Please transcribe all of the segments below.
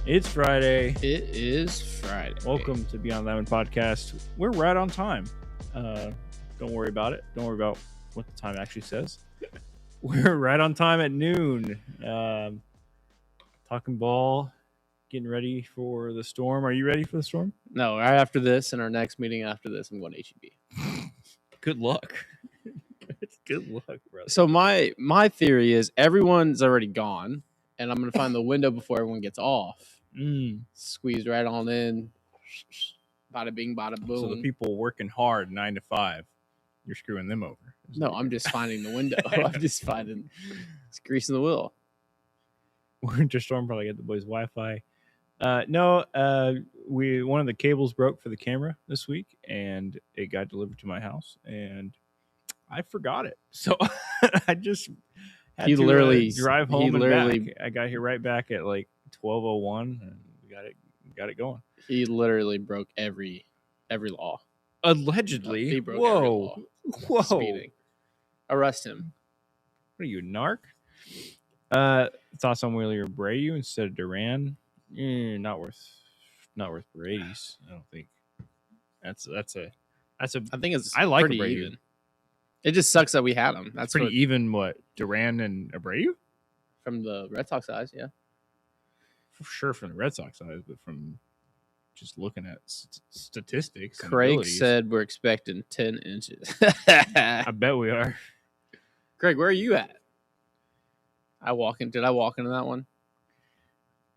It's Friday. It is Friday. Welcome to Beyond Lemon Podcast. We're right on time. Don't worry about it. Don't worry about what the time actually says. We're right on time at noon. Talking ball, getting ready for the storm. Are you ready for the storm? No, right after this and our next meeting after this, I'm going to HEB. Good luck. Good luck, brother. So my theory is everyone's already gone, and I'm going to find the window before everyone gets off. Squeeze right on in. Bada bing, bada boom. So the people working hard 9 to 5, you're screwing them over. No, I'm just finding the window. I'm just finding it's greasing the wheel. Winter storm probably got the boys' Wi-Fi. No, one of the cables broke for the camera this week, and it got delivered to my house, and I forgot it. So I just had to drive home and back. I got here right back at like 12:01, and we got it going. He literally broke every law. Allegedly. He broke every law. Whoa. Speeding. Arrest him. What are you, narc? Thoughts on Wheeler Abreu instead of Duran? Not worth Brady's. I don't think. That's a. I think it's. I like pretty Abreu. Even. It just sucks that we had him. That's pretty even. What, Duran and Abreu? From the Red Sox eyes, yeah. For sure, from the Red Sox eyes, but from just looking at statistics. Craig said we're expecting 10 inches. I bet we are. Craig, where are you at? Did I walk into that one?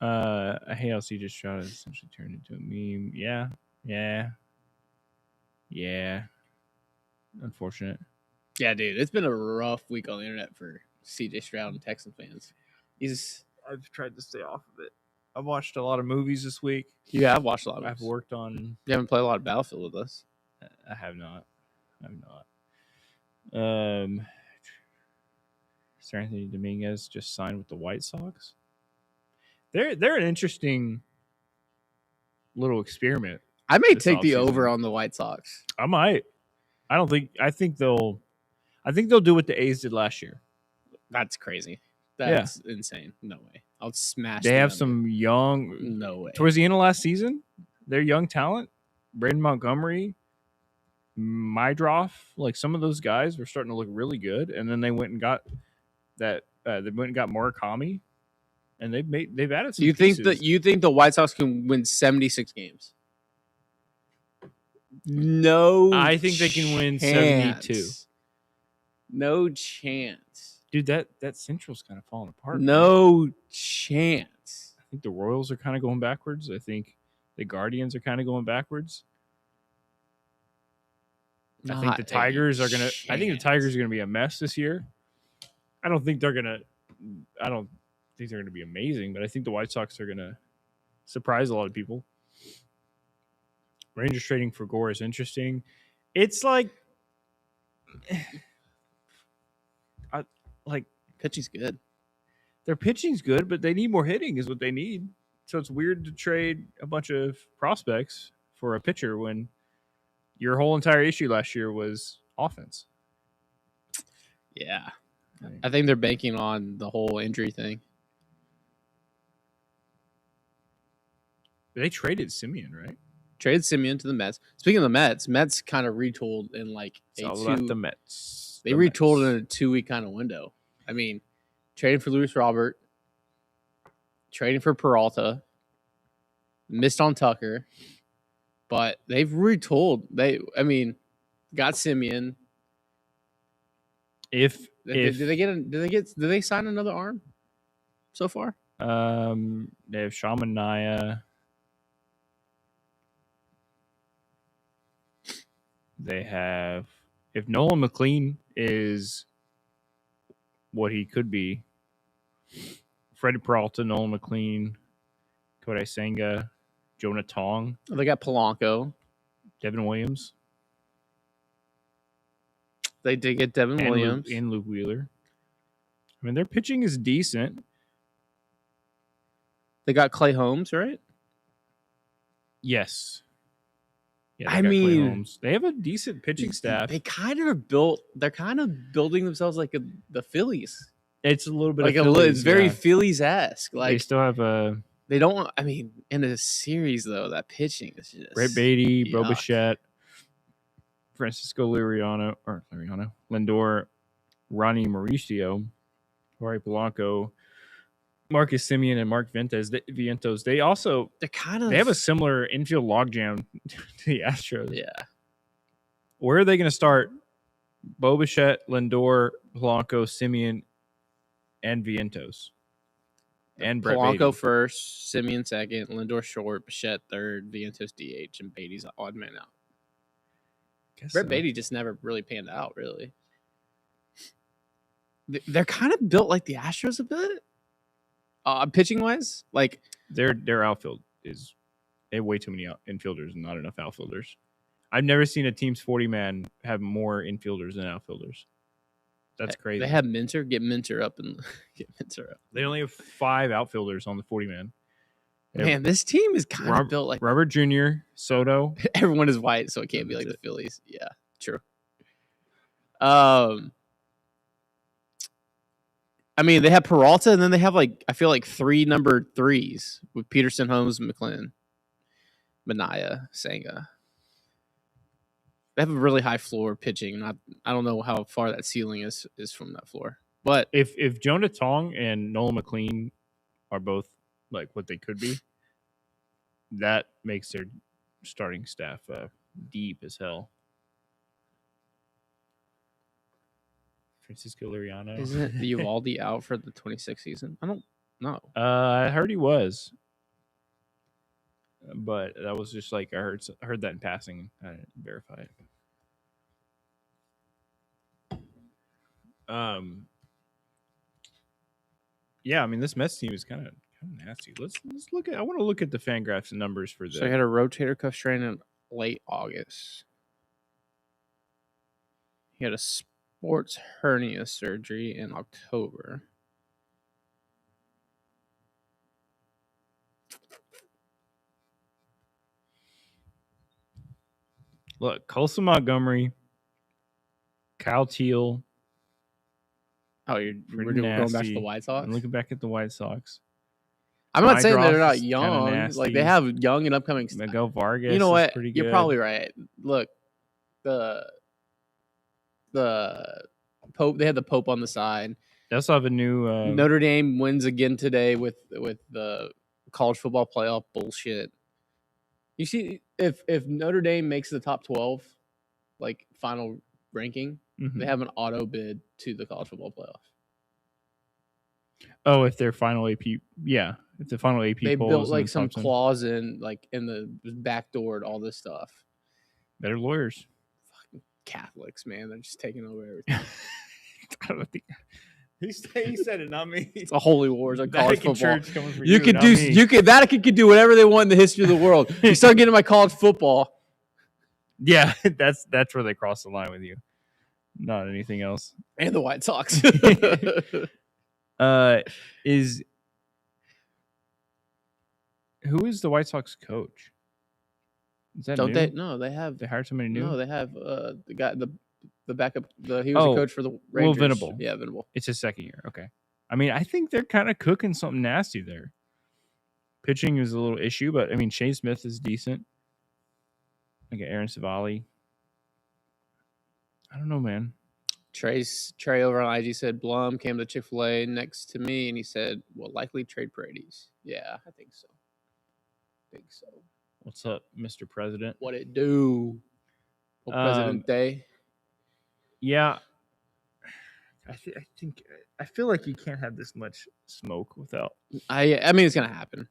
A HLC just shot it essentially turned into a meme. Yeah. Unfortunate. Yeah, dude, it's been a rough week on the internet for CJ Stroud and Texan fans. I've tried to stay off of it. I've watched a lot of movies this week. Yeah, I've watched a lot of I've worked on... You haven't played a lot of Battlefield with us. I have not. Sir Anthony Dominguez just signed with the White Sox. They're an interesting little experiment. I may take the over on the White Sox. I might. I think they'll do what the A's did last year. That's crazy. That's insane. No way. I'll smash. They have some young. No way. Towards the end of last season, their young talent, Braden Montgomery, Mydroff, like some of those guys were starting to look really good, and then they went and got that. They went and got Murakami, and they've added some. You think the White Sox can win 76 games? No, I think they can win 72. No chance. Dude, that Central's kind of falling apart. No chance. I think the Royals are kind of going backwards. I think the Guardians are kind of going backwards. I think the Tigers are gonna be a mess this year. I don't think they're gonna be amazing, but I think the White Sox are gonna surprise a lot of people. Rangers trading for Gore is interesting. It's like pitching's good. Their pitching's good, but they need more hitting is what they need. So it's weird to trade a bunch of prospects for a pitcher when your whole entire issue last year was offense. Yeah. I think they're banking on the whole injury thing. They traded Semien, right? Traded Semien to the Mets. Speaking of the Mets kind of retooled in like the Mets. They retooled in a 2-week kind of window. I mean, trading for Luis Robert, trading for Peralta, missed on Tucker, but they've retooled. Got Semien. Did they sign another arm so far? They have Shaman Naya. They have, if Nolan McLean is what he could be, Freddie Peralta, Nolan McLean, Kodai Senga, Jonah Tong. They got Polanco. Devin Williams. They did get Devin Williams. And Luke Wheeler. I mean, their pitching is decent. They got Clay Holmes, right? Yes. Yeah, Clay Holmes. They have a decent pitching staff. They're kind of building themselves like the Phillies. It's a little bit like of Phillies, it's very Phillies-esque. Like they still have They don't. I mean, in a series though, that pitching is just Brett Beatty, Bo yuck. Bichette, Francisco Lindor, Ronnie Mauricio, Jorge Polanco, Marcus Simeon, and Mark Vientos. They have a similar infield logjam to the Astros. Yeah. Where are they going to start? Bo Bichette, Lindor, Polanco, Simeon, and Vientos. And Brett Polanco Beatty. first, Simeon second, Lindor short, Bichette third, Vientos DH, and Beatty's odd man out. Brett Beatty just never really panned out, really. They're kind of built like the Astros a bit, pitching wise. Like their outfield is they have way too many infielders and not enough outfielders. I've never seen a team's 40-man have more infielders than outfielders. That's crazy. They have Minter. Get Minter up and get Minter up. They only have 5 outfielders on the 40-man. Man, this team is kind of built like Robert Jr., Soto. Everyone is white, so it can't be like the Phillies. Yeah, true. I mean, they have Peralta, and then they have I feel like 3 number 3s with Peterson, Holmes, McLennan, Minaya, Senga. They have a really high floor pitching. I don't know how far that ceiling is from that floor. But if Jonah Tong and Nolan McLean are both like what they could be, that makes their starting staff deep as hell. Francisco Liriano. Isn't Uvalde out for the 26th season? I don't know. I heard he was. But that was just like I heard that in passing. I didn't verify it. Yeah, I mean this Mets team is kind of nasty. Let's look at. I want to look at the Fangraphs and numbers for this. So he had a rotator cuff strain in late August. He had a sports hernia surgery in October. Look, Colson Montgomery, Kyle Teal. Oh, we're going back to the White Sox? I'm looking back at the White Sox. I'm not saying they're not young. Like, they have young and upcoming stuff. Miguel Vargas. You know what? Pretty good. You're probably right. Look, the Pope. They had the Pope on the side. They also have a new Notre Dame wins again today with the college football playoff bullshit. You see, if Notre Dame makes the top 12, like final ranking, they have an auto bid to the college football playoff. Oh, if their final AP, yeah, if the final AP, they built like some clause in the back door and all this stuff. Better lawyers. Fucking Catholics, man, they're just taking over everything. I don't think he said it, not me. It's a holy war. It's like college football. Vatican could do whatever they want in the history of the world. You start getting my college football. Yeah, that's where they cross the line with you. Not anything else. And the White Sox. Who is the White Sox coach? Is that Don't new? they? No, they have. They hired somebody new. No, they have the guy, the backup. He was a coach for the Rangers. Will Venable. Yeah, Venable. It's his second year. Okay. I mean, I think they're kind of cooking something nasty there. Pitching is a little issue, but I mean, Shane Smith is decent. Like Aaron Savali. I don't know, man. Trey over on IG said Blum came to Chick-fil-A next to me, and he said, "Well, likely trade Paredes." Yeah, I think so. What's up, Mr. President? What it do? President Day. Yeah, I feel like you can't have this much smoke without. I mean, it's gonna happen.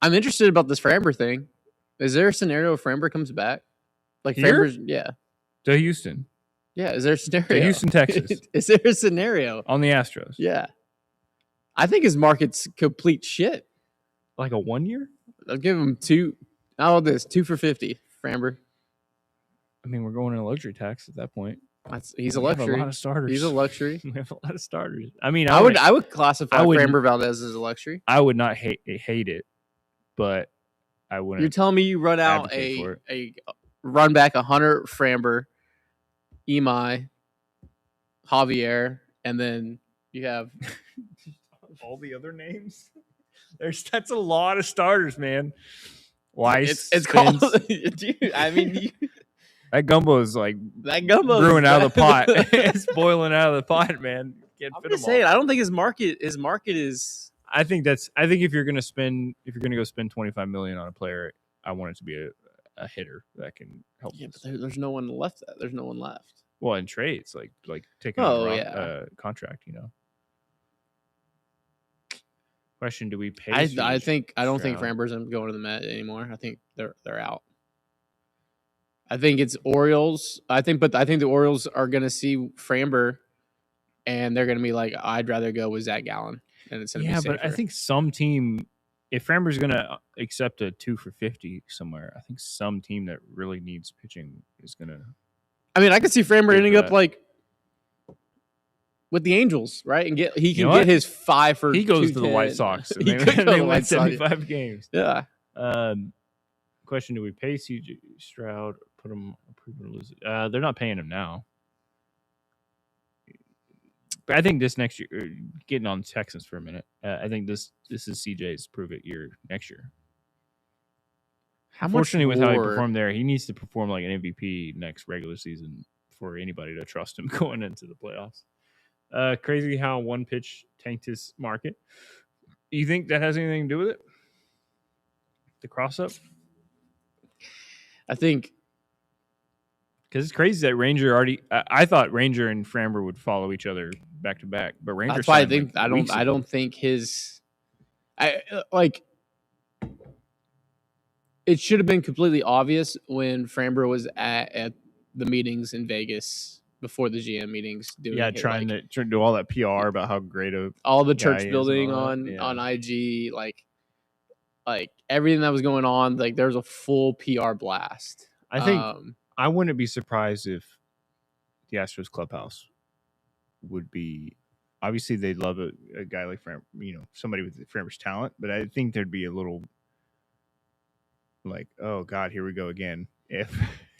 I'm interested about this Framber thing. Is there a scenario if Framber comes back? Like Framber's, yeah. To Houston. Yeah, is there a scenario? To Houston, Texas. Is there a scenario? On the Astros. Yeah. I think his market's complete shit. Like a 1 year? I'll give him 2. How about this? 2 for $50, Framber. I mean, we're going in a luxury tax at that point. He's a luxury. We have a lot of starters. He's a luxury. We have a lot of starters. I mean, I would classify Framber Valdez as a luxury. I would not hate it, but I wouldn't. You're telling me you run out a run back 100 Framber, Imai, Javier, and then you have all the other names. That's a lot of starters, man. Weiss, It's called. Spence. Dude, I mean, That gumbo is like that gumbo brewing out of the pot. It's boiling out of the pot, man. Can't I'm fit just them all. saying, I don't think his market is. I think if you're gonna go spend 25 million on a player, I want it to be a hitter that can help. Yeah, but there's no one left. There's no one left. Well, in trades, like taking a contract, Question: do we pay? I don't think Stroud? Framber's going to the Met anymore. I think they're out. I think it's Orioles. I think the Orioles are going to see Framber, and they're going to be like, I'd rather go with Zach Gallen, and it's going to be safer. But I think some team, if Framber's going to accept a 2 for 50 somewhere, I think some team that really needs pitching is going to. I mean, I could see Framber ending up like with the Angels, right? And get his 5 for. He goes to the White Sox. And they win 75 games. Yeah. Question: do we pay CJ Stroud? Put him approve or lose it? They're not paying him now. But I think this next year, getting on Texans for a minute, I think this is CJ's prove it year next year. Unfortunately, with how he performed there, he needs to perform like an MVP next regular season for anybody to trust him going into the playoffs. Crazy how one pitch tanked his market. You think that has anything to do with it? The cross up? I think. Because it's crazy that Ranger already. I thought Ranger and Framber would follow each other back to back, but Ranger. That's why I think I don't think his. It should have been completely obvious when Framber was at the meetings in Vegas before the GM meetings. Trying to do all that PR about how great all the church building on IG, like everything that was going on. Like there was a full PR blast. I think. I wouldn't be surprised if the Astros clubhouse would be. Obviously, they'd love a guy like Framber, somebody with Framber's talent. But I think there'd be a little like, oh God, here we go again. If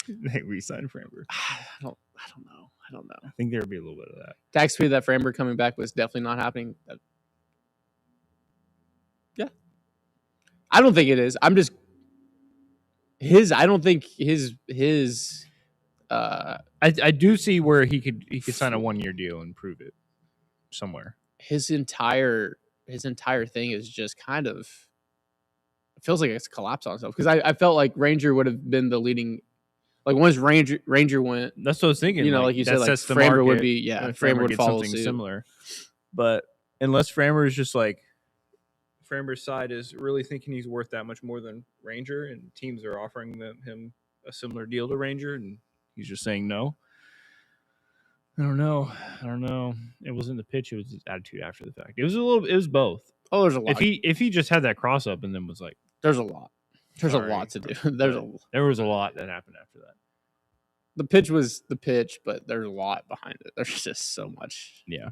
they re-sign Framber, I don't know. I think there would be a little bit of that. Tax free that Framber coming back was definitely not happening. Yeah, I don't think it is. I'm just. I don't think his. I do see where he could sign a 1-year deal and prove it somewhere. His entire thing is just kind of. It feels like it's collapsed on itself because I felt like Ranger would have been the leading. Like once Ranger went, that's what I was thinking. Like you said, like Framber would be, Framber would follow something similar. But unless Framber is just like. Framber's side is really thinking he's worth that much more than Ranger, and teams are offering him a similar deal to Ranger, and he's just saying no. I don't know. It wasn't the pitch; it was his attitude after the fact. It was both. Oh, there's a lot. If he just had that cross up and then was like, there's a lot. There's a lot to do. There was a lot that happened after that. The pitch was the pitch, but there's a lot behind it. There's just so much. Yeah.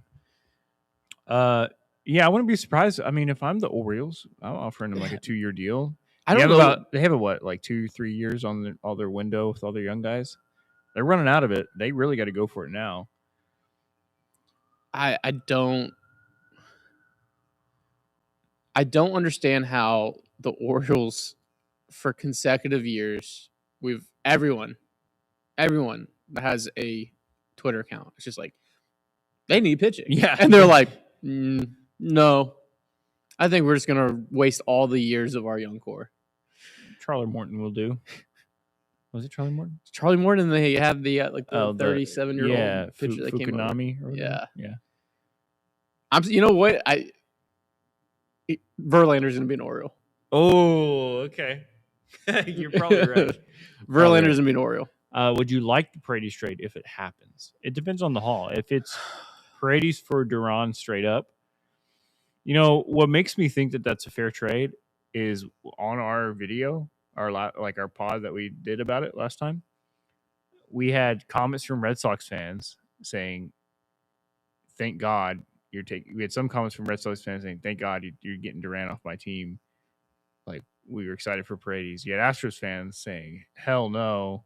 Yeah, I wouldn't be surprised. I mean, if I'm the Orioles, I'm offering them like a 2-year deal. They have 2-3 years on all their window with all their young guys. They're running out of it. They really got to go for it now. I don't understand how the Orioles, for consecutive years, everyone that has a Twitter account, it's just like they need pitching. Yeah, and they're like. No, I think we're just gonna waste all the years of our young core. Charlie Morton will do. Was it Charlie Morton? Charlie Morton. They have the 37-year-old pitcher that came over. Yeah. You know what? Verlander's gonna be an Oriole. Oh, okay. You're probably right. Verlander's gonna be an Oriole. Would you like the Paredes trade if it happens? It depends on the haul. If it's Paredes for Duran straight up. What makes me think that that's a fair trade is on our video, our pod that we did about it last time. We had comments from Red Sox fans saying, "Thank God you're taking." We had some comments from Red Sox fans saying, "Thank God you're getting Duran off my team." Like we were excited for Paredes. You had Astros fans saying, "Hell no,"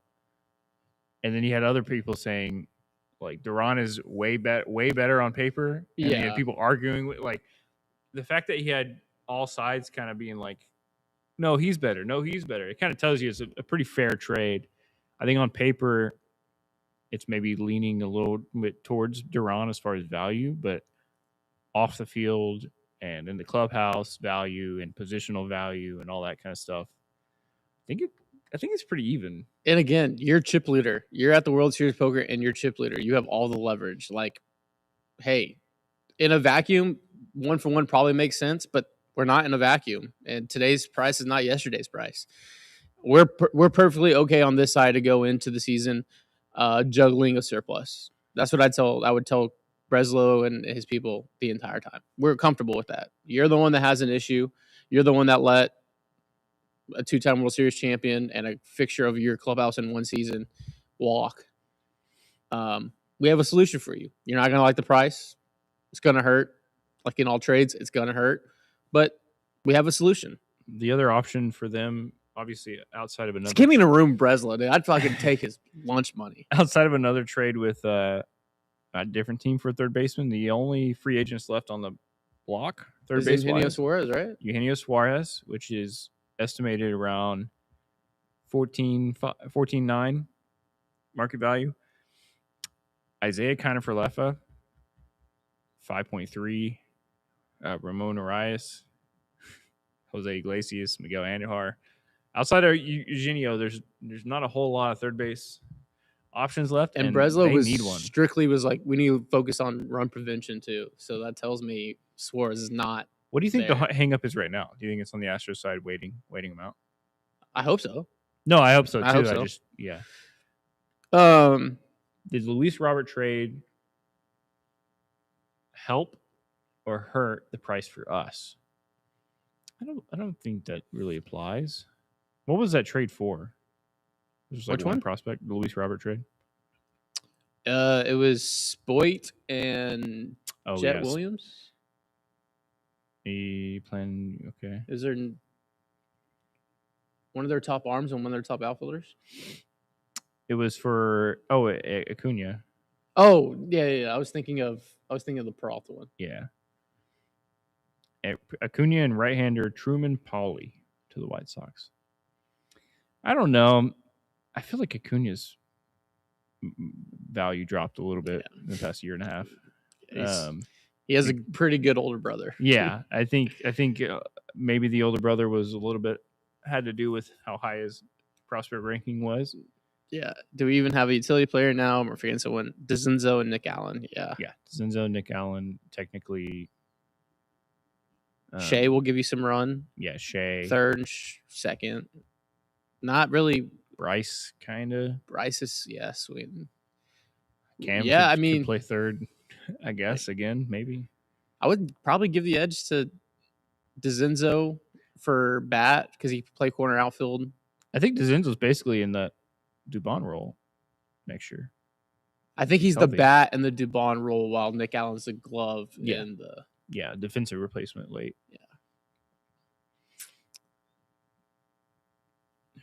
and then you had other people saying. Like Duran is way better on paper. And you had people arguing with the fact that he had all sides kind of being like, no, he's better. No, he's better. It kind of tells you it's a pretty fair trade. I think on paper, it's maybe leaning a little bit towards Duran as far as value, but off the field and in the clubhouse value and positional value and all that kind of stuff, I think it's pretty even. And again, you're chip leader. You're at the World Series poker and you're chip leader. You have all the leverage. Like, hey, in a vacuum, 1-for-1 probably makes sense, but we're not in a vacuum. And today's price is not yesterday's price. We're perfectly okay on this side to go into the season juggling a surplus. That's what I would tell Breslow and his people the entire time. We're comfortable with that. You're the one that has an issue. You're the one that let a 2-time World Series champion and a fixture of your clubhouse in one season walk. We have a solution for you. You're not going to like the price. It's going to hurt. Like in all trades, it's going to hurt. But we have a solution. The other option for them, obviously, outside of another... Just give me in a room, Breslow, dude. I'd fucking take his lunch money. Outside of another trade with a different team for third baseman, the only free agents left on the block, third base, Eugenio Suarez, right? Eugenio Suarez, which is estimated around 14.9 market value. Isaiah Kiner-Falefa, 5.3. Ramon Arias, Jose Iglesias, Miguel Andujar. Outside of Eugenio, there's not a whole lot of third base options left. And Breslow was like, we need to focus on run prevention too. So that tells me Suarez is not. What do you think there. the hang up is right now? Do you think it's on the Astros side waiting him out? I hope so. No, I hope so too. I hope so. Did Luis Robert trade help or hurt the price for us? I don't think that really applies. What was that trade for? It was like Which one? Prospect, the Luis Robert trade. It was Spoit and Jet Williams. Okay. Is there one of their top arms and one of their top outfielders? It was for Acuna. Oh yeah. I was thinking of the Peralta one. Yeah. Acuna and right-hander Truman Pauly to the White Sox. I don't know. I feel like Acuna's value dropped a little bit in the past year and a half. He has a pretty good older brother. Yeah, I think maybe the older brother was a little bit had to do with how high his prospect ranking was. Yeah. Do we even have a utility player now? We're forgetting someone. DeZenzo and Nick Allen. Yeah. Yeah. DeZenzo, Nick Allen, technically. Shea will give you some run. Yeah, Shea. Third and second. Not really. Bryce, kind of. Bryce is, sweet. Cam could play third, I guess, again, maybe. I would probably give the edge to DeZenzo for bat because he play corner outfield. I think DeZenzo's basically in that Dubon role next year. I think he's the bat and the Dubon role while Nick Allen's the glove and the... Yeah, defensive replacement late. Yeah.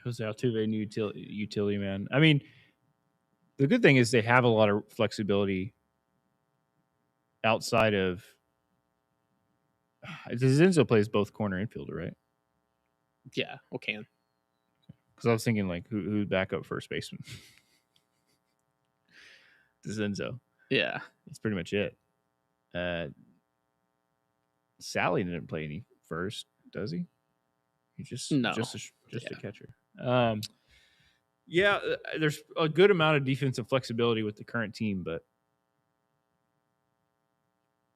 Jose Altuve, new utility man. I mean, the good thing is they have a lot of flexibility outside of... DeZenzo plays both corner infielder, right? Yeah, can. Because I was thinking, like, who'd back up first baseman? DeZenzo. Yeah. That's pretty much it. Sally didn't play any first, does he? He just a catcher. There's a good amount of defensive flexibility with the current team, but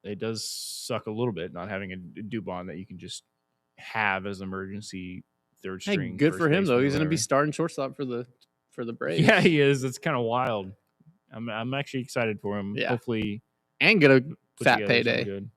it does suck a little bit not having a Dubon that you can just have as emergency third string. Hey, good for him though. He's going to be starting shortstop for the Braves. Yeah, he is. It's kind of wild. I'm actually excited for him. Yeah. Hopefully, and get a fat payday. Good.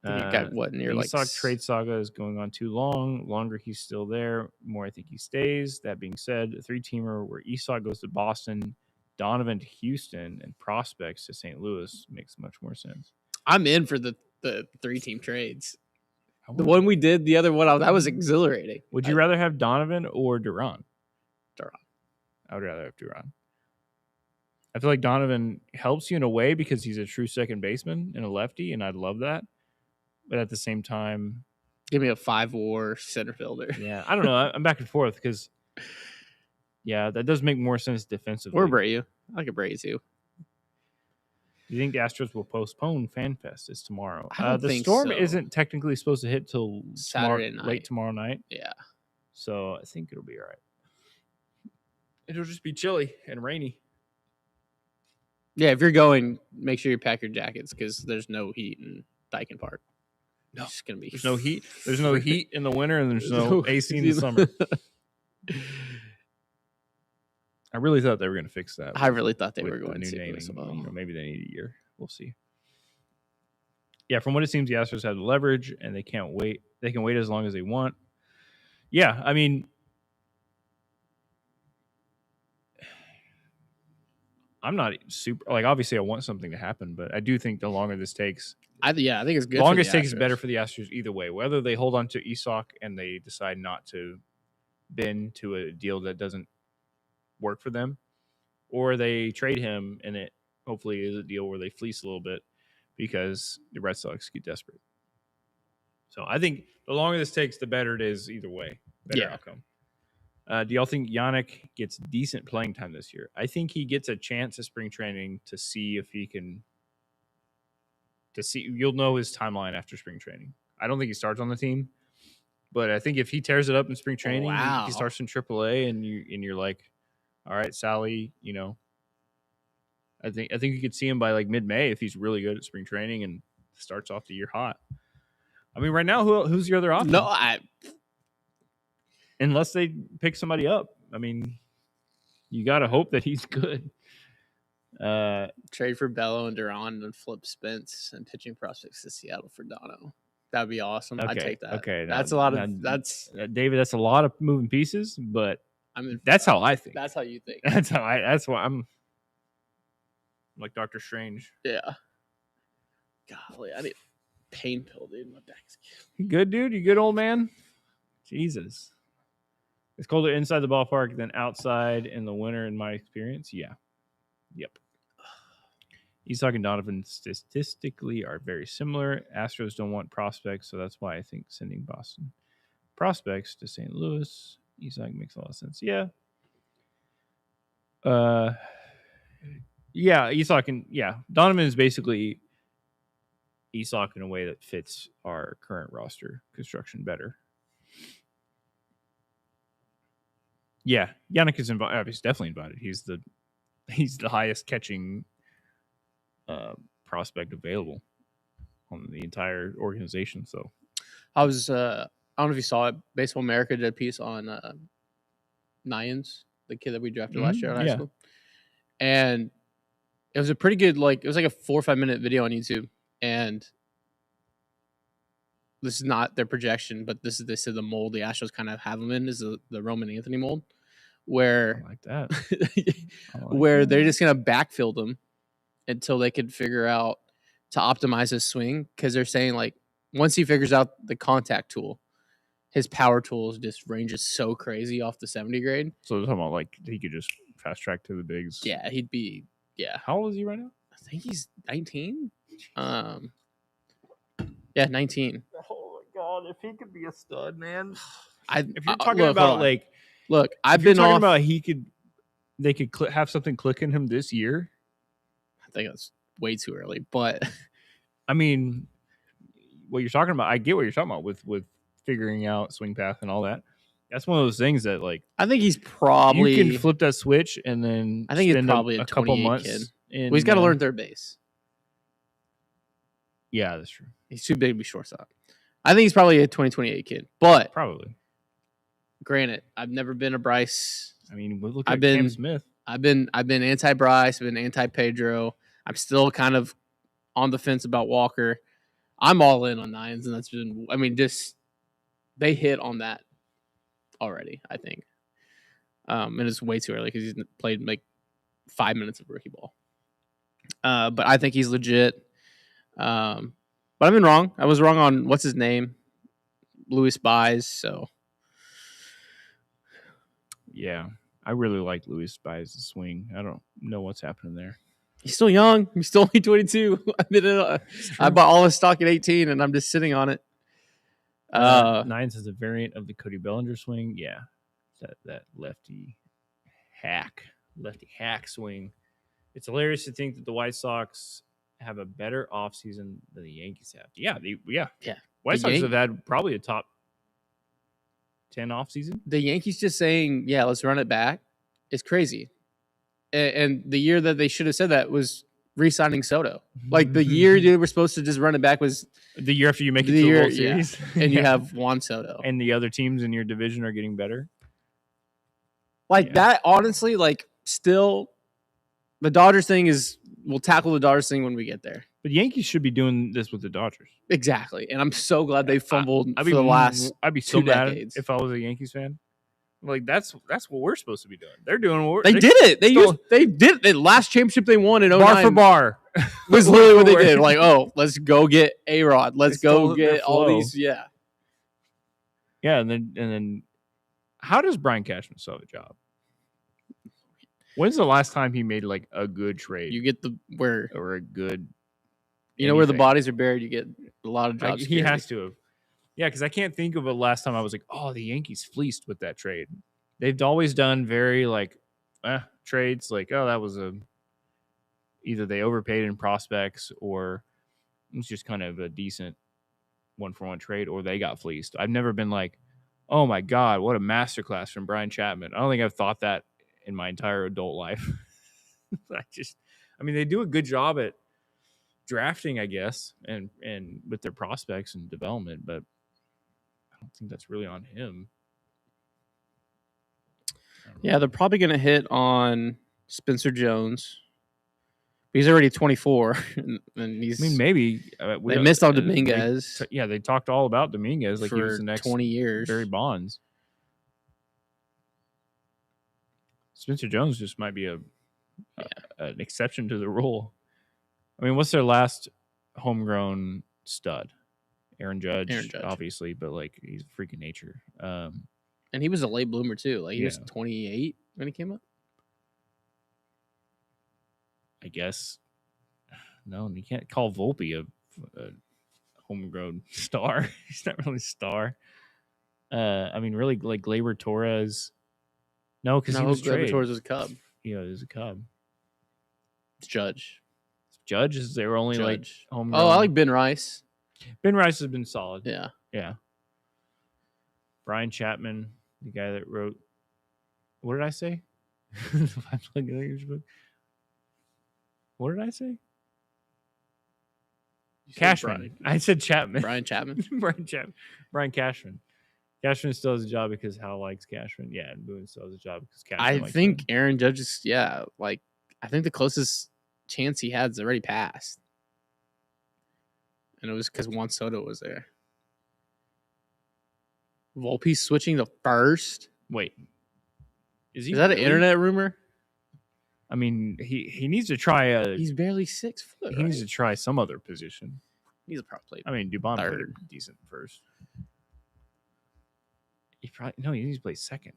Got what near the like trade saga is going on too long. Longer he's still there, more I think he stays. That being said, a 3-teamer where Esau goes to Boston, Donovan to Houston, and prospects to St. Louis makes much more sense. I'm in for the 3-team trades. The one we did, the other one, that was exhilarating. Would you rather have Donovan or Duran? Duran. I would rather have Duran. I feel like Donovan helps you in a way because he's a true second baseman and a lefty, and I'd love that. but at the same time, Give me a 5-WAR center fielder. yeah, I don't know. I'm back and forth because, yeah, that does make more sense defensively. Or Bray, I like a Bray too. Do you think the Astros will postpone FanFest? It's tomorrow. I don't the think storm so. isn't technically supposed to hit till Saturday night. late tomorrow night. Yeah. So I think it'll be all right. It'll just be chilly and rainy. Yeah, if you're going, make sure you pack your jackets because there's no heat in Dyken Park. No, it's just gonna be. There's no heat. There's no heat in the winter, and there's no AC in the summer. I really thought they were going to fix that. I really thought they were with the going new to naming. as well. Maybe they need a year. We'll see. Yeah, from what it seems, the Astros have the leverage, and they can't wait. They can wait as long as they want. Yeah, I mean, I'm not super like. Obviously, I want something to happen, but I do think the longer this takes, I think it's good. The longest takes is better for the Astros either way. Whether they hold on to Isak and they decide not to bend to a deal that doesn't work for them, or they trade him and it hopefully is a deal where they fleece a little bit because the Red Sox get desperate. So I think the longer this takes, the better it is either way. Better outcome. Do y'all think Yannick gets decent playing time this year? I think he gets a chance at spring training to see if he can. You'll know his timeline after spring training. I don't think he starts on the team, but I think if he tears it up in spring training, he starts in AAA, and you're like, all right, Sally, I think you could see him by like mid-May if he's really good at spring training and starts off the year hot. I mean, right now, who's your other option? No, unless they pick somebody up. I mean, you got to hope that he's good. Trade for Bello and Duran and flip Spence and pitching prospects to Seattle for Dono. That'd be awesome. Okay, I'd take that. Okay, that's a lot of that's David. That's a lot of moving pieces, but I mean, that's how I think. That's how you think. That's why I'm like Dr. Strange. Yeah. Golly, I need a pain pill, dude. My back's You good, dude? You good, old man? Jesus. It's colder inside the ballpark than outside in the winter, in my experience. Yeah. Yep. Isak and Donovan statistically are very similar. Astros don't want prospects, so that's why I think sending Boston prospects to St. Louis. Isak makes a lot of sense. Yeah. Yeah, Isak and Donovan is basically Isak in a way that fits our current roster construction better. Yeah, Yannick is invited. He's definitely invited. He's the highest catching prospect available on the entire organization. So I was I don't know if you saw it. Baseball America did a piece on Nyans, the kid that we drafted last year in high school, and it was a pretty good it was like a 4 or 5 minute video on YouTube, and this is not their projection, but this is the mold the Astros kind of have them in is the Roman Anthony mold, where I like that. where they're just gonna backfield him until they could figure out to optimize his swing, because they're saying like once he figures out the contact tool, his power tools just ranges so crazy off the 70 grade. So they're talking about like he could just fast track to the bigs. Yeah, he'd be. Yeah, how old is he right now? I think he's 19. Yeah, 19. Oh my god, if he could be a stud, man. If you're talking about look, I've been talking about they could have something click in him this year. I think that's way too early, but I mean, what you're talking about, I get what you're talking about with figuring out swing path and all that. That's one of those things that I think he's probably you can flip that switch and then I think he's probably a couple months. Kid. Well, he's got to learn third base. Yeah, that's true. He's too big to be shortstop. I think he's probably a 2028 kid, but probably. Granted, I've never been a Bryce. I mean, look at Cam Smith. I've been anti-Bryce. I've been anti-Pedro. I'm still kind of on the fence about Walker. I'm all in on Nines, and that's been. I mean, just they hit on that already. I think, and it's way too early because he's played like 5 minutes of rookie ball. But I think he's legit. But I've been wrong. I was wrong on what's his name, Luis Baez. So. Yeah, I really like Luis Baez's swing. I don't know what's happening there. He's still young. He's still only 22. I bought all his stock at 18, and I'm just sitting on it. Nines is a variant of the Cody Bellinger swing. Yeah, that lefty hack swing. It's hilarious to think that the White Sox have a better offseason than the Yankees have. Yeah. White Sox have had probably a top 10 offseason. The Yankees just saying, yeah, let's run it back is crazy. And the year that they should have said that was re-signing Soto. Like the year they were supposed to just run it back was the year after you make it to the World Series. Yeah. And you have Juan Soto. And the other teams in your division are getting better. Like that, honestly, like still, the Dodgers thing is, we'll tackle the Dodgers thing when we get there. But Yankees should be doing this with the Dodgers. Exactly. And I'm so glad they fumbled for the last I'd be so mad if I was a Yankees fan. Like that's what we're supposed to be doing. They're doing what they did it. They did it. The last championship they won in 09 bar for bar was literally what they did. Like, oh, let's go get A-Rod. Let's go get all these. Yeah. Yeah, and then how does Brian Cashman still have a job? When's the last time he made like a good trade? You get or a good, where the bodies are buried. You get a lot of jobs. He has to have. Yeah, because I can't think of a last time I was like, oh, the Yankees fleeced with that trade. They've always done very like trades. Like, oh, that was either they overpaid in prospects or it was just kind of a decent 1-for-1 trade, or they got fleeced. I've never been like, oh my God, what a masterclass from Brian Chapman. I don't think I've thought that in my entire adult life. I mean, they do a good job at drafting, I guess, and with their prospects and development, but I don't think that's really on him. Yeah, they're probably going to hit on Spencer Jones. He's already 24, and he's. I mean, maybe they missed on Dominguez. They talked all about Dominguez like he was the next 20 years. Barry Bonds. Spencer Jones just might be an exception to the rule. I mean, what's their last homegrown stud? Aaron Judge, obviously, but like he's a freak of nature. And he was a late bloomer too. Like he was 28 when he came up. I guess. No, you can't call Volpe a homegrown star. He's not really a star. I mean, really, like Gleyber Torres. No, because he was Gleyber Torres was a Cub. Yeah, he was a Cub. It's Judge. Judge is they were only like homegrown. Oh, I like Ben Rice. Ben Rice has been solid. Yeah. Brian Chapman, the guy that wrote. What did I say? What did I say? Cashman. I said Chapman. Brian Chapman. Brian Cashman. Cashman still has a job because Hal likes Cashman. Yeah, and Boone still has a job because Cashman likes think him. Aaron Judge is, I think the closest chance he had is already passed. And it was because Juan Soto was there. Volpe's switching to first. Wait. Is that an internet rumor? I mean, he needs to try he's barely 6 foot. He needs to try some other position. He's a probably. I mean, Dubon played decent first. He needs to play second.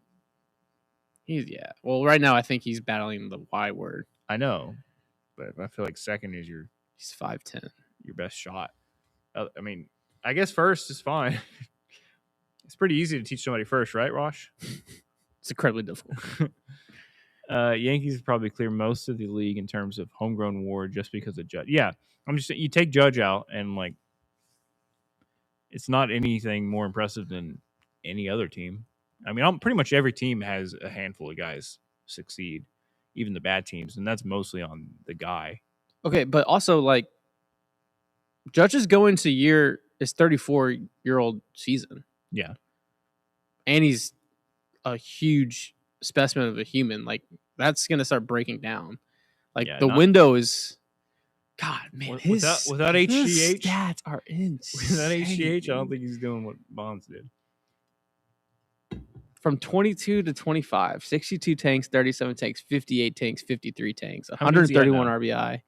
Well, right now I think he's battling the Y word. I know, but I feel like second is he's 5'10", your best shot. I mean, I guess first is fine. It's pretty easy to teach somebody first, right, Rosh? It's incredibly difficult. Yankees probably clear most of the league in terms of homegrown WAR just because of Judge. Yeah, I'm just saying, you take Judge out and like, it's not anything more impressive than any other team. I mean, pretty much every team has a handful of guys succeed, even the bad teams, and that's mostly on the guy. Okay, but also like Judge is going to his 34-year-old season. Yeah, and he's a huge specimen of a human. Like that's gonna start breaking down. Like the window is. God, man, without HGH, his stats are insane. Without HGH, I don't think he's doing what Bonds did. From 22 to 25, 62 tanks, 37 tanks, 58 tanks, 53 tanks, 131 RBI.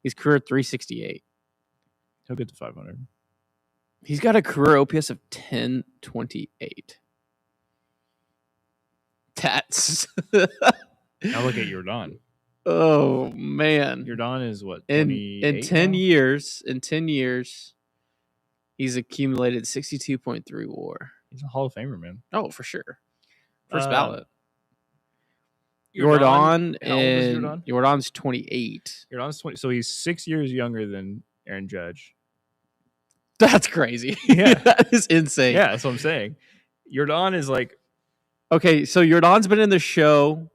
His career 368. He'll get to 500. He's got a career OPS of 1028. That's. Now look at Jordan. Oh man. Jordan is what? In 28 10 now? years, he's accumulated 62.3 WAR. He's a Hall of Famer, man. Oh, for sure. First ballot. Jordan, Jordan how old is and Jordan? Jordan's 28. Jordan's 20. So he's 6 years younger than Aaron Judge. That's crazy. Yeah. That is insane. Yeah, that's what I'm saying. Jordan is like, Okay, so Jordan's been in the show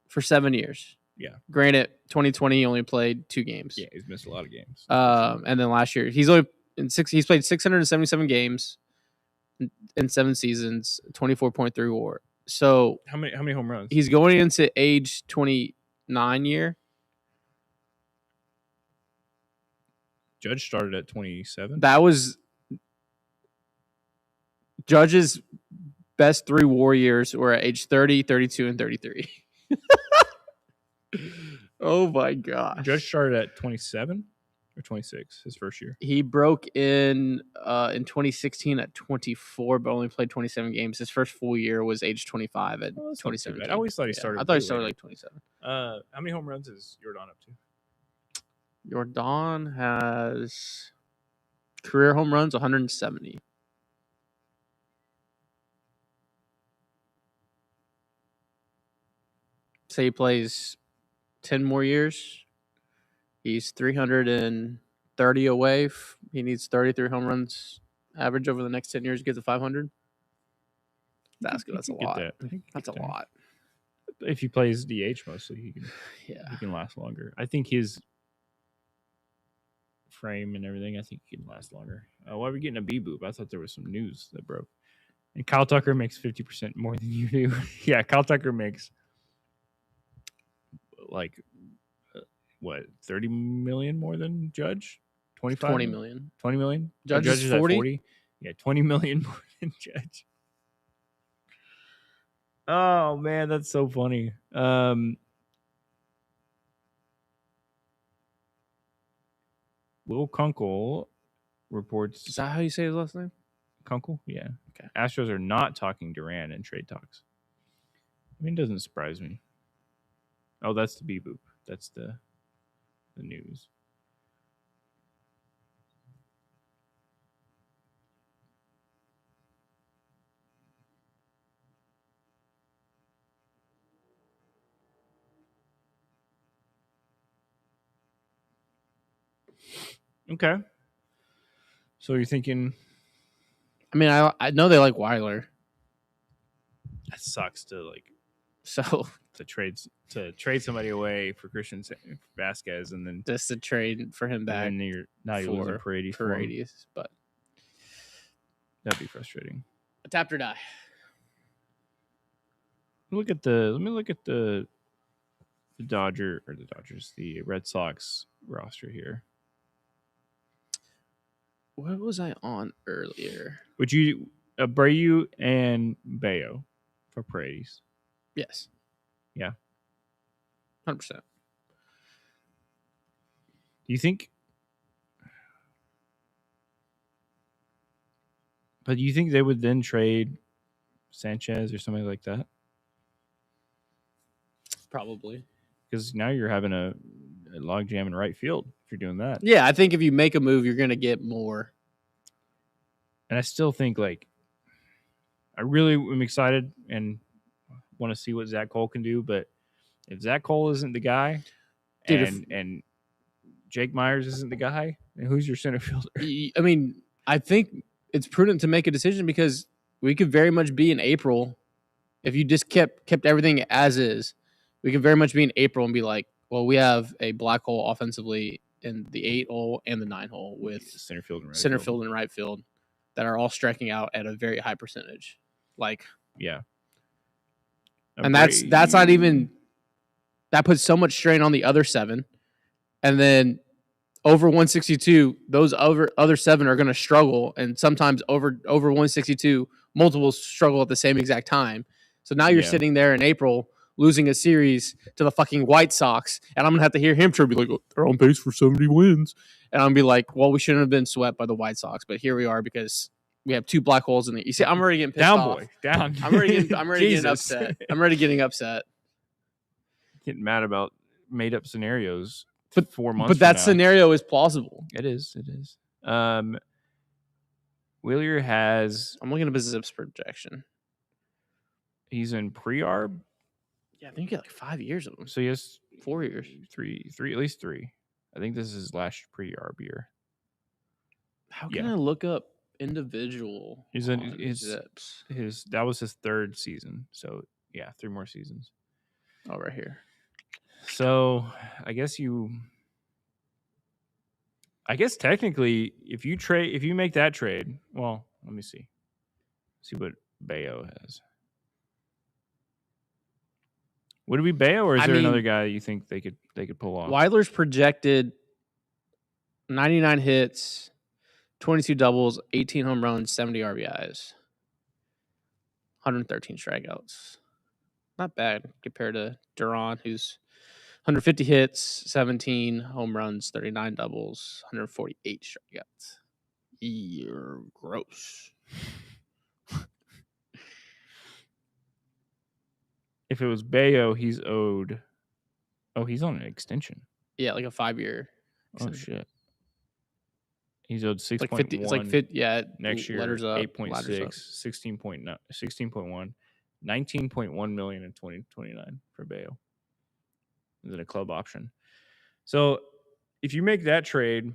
for 7 years. yeah, Granted, 2020 he only played 2 games. yeah, he's missed a lot of games. And then last year he's played 677 games in 7 seasons, 24.3 WAR. So How many home runs? he's going into age 29 year. Judge started at 27. That was Judge's best 3 WAR years were at age 30, 32, and 33. Oh my gosh. Judge started at 27 or 26 his first year. He broke in 2016 at 24, but only played 27 games. His first full year was age 25 at Well, that's not too 2017. bad. I always thought he started. I thought he way started later. like 27. How many home runs is Jordan up to? Jordan has career home runs 170. Say he plays 10 more years. He's 330 away. He needs 33 home runs average over the next 10 years to get to 500. That's good. That's a lot. That's a lot. If he plays DH mostly, he Yeah. can last longer. I think his frame and everything, I think he can last longer. Why are we getting a B-boop? I thought there was some news that broke. And Kyle Tucker makes 50% more than you do. Yeah, Kyle Tucker makes like what, 30 million more than Judge? 25? 20 million. 20 million? Judge is at 40? Yeah, 20 million more than Judge. Oh man, that's so funny. Will Kunkel reports. Is that how you say his last name? Kunkel? Yeah. Okay. Astros are not talking Duran in trade talks. I mean, it doesn't surprise me. Oh, that's the B-boop. That's the news. Okay. So you're thinking I mean, I know they like Weiler. that sucks to like So to trade somebody away for Christian Vasquez and then just to trade for him back. and then you're losing Paredes. Paredes, but That'd be frustrating. Adapt or die. Let me look at the the Red Sox roster here. What was I on earlier? Would you Abreu and Bayo for Paredes? Yes. Yeah. 100%. Do you think? But do you think they would then trade Sanchez or somebody like that? Probably. Because now you're having a log jam in right field if you're doing that. Yeah, I think if you make a move, you're going to get more. And I still think, like, I really am excited and want to see what Zach Cole can do. But if Zach Cole isn't the guy, Dude, and Jake Myers isn't the guy, then who's your center fielder? I mean, I think it's prudent to make a decision because we could very much be in April. If you just kept everything as is, we could very much be in April and be like, well, we have a black hole offensively in the 8 hole and the 9 hole with center field and right field that are all striking out at a very high percentage. Like, yeah. And that's not even – that puts so much strain on the other 7. And then over 162, those other 7 are going to struggle. And sometimes over 162, multiple struggle at the same exact time. So now you're sitting there in April losing a series to the fucking White Sox. And I'm going to have to hear him be like, oh, they're on pace for 70 wins. And I'm going to be like, well, we shouldn't have been swept by the White Sox. But here we are because we have 2 black holes in the – you see, I'm already getting pissed off. Boy. Down. I'm already getting upset. I'm already getting upset. getting mad about made up scenarios. But 4 months. But that from now. scenario is plausible. It is. It is. Wheeler has. I'm looking at his zips projection. He's in pre-arb. Yeah, I think you get like 5 years of him. So he has 4 years. Three, at least 3. I think this is his last pre-arb year. How can I look up individual He's in his zips? That was his 3rd season. So yeah, 3 more seasons. Oh, right here. So I guess technically, if you make that trade, well, let me see what Bayo has. Would it be Bayo, or is there another guy you think they could pull off? Weiler's projected 99 hits, 22 doubles, 18 home runs, 70 RBIs, 113 strikeouts. Not bad compared to Duran, who's 150 hits, 17 home runs, 39 doubles, 148 strikeouts. You're gross. If it was Bayo, he's owed. Oh, he's on an extension. Yeah, like a 5-year. Oh shit. He's owed 6.1. Like 50. It's like 50. Yeah. Next year, letters up, 8.6, 16.9, 16.1, 19.1 million in 2029 for Bayo. Is it a club option? So if you make that trade,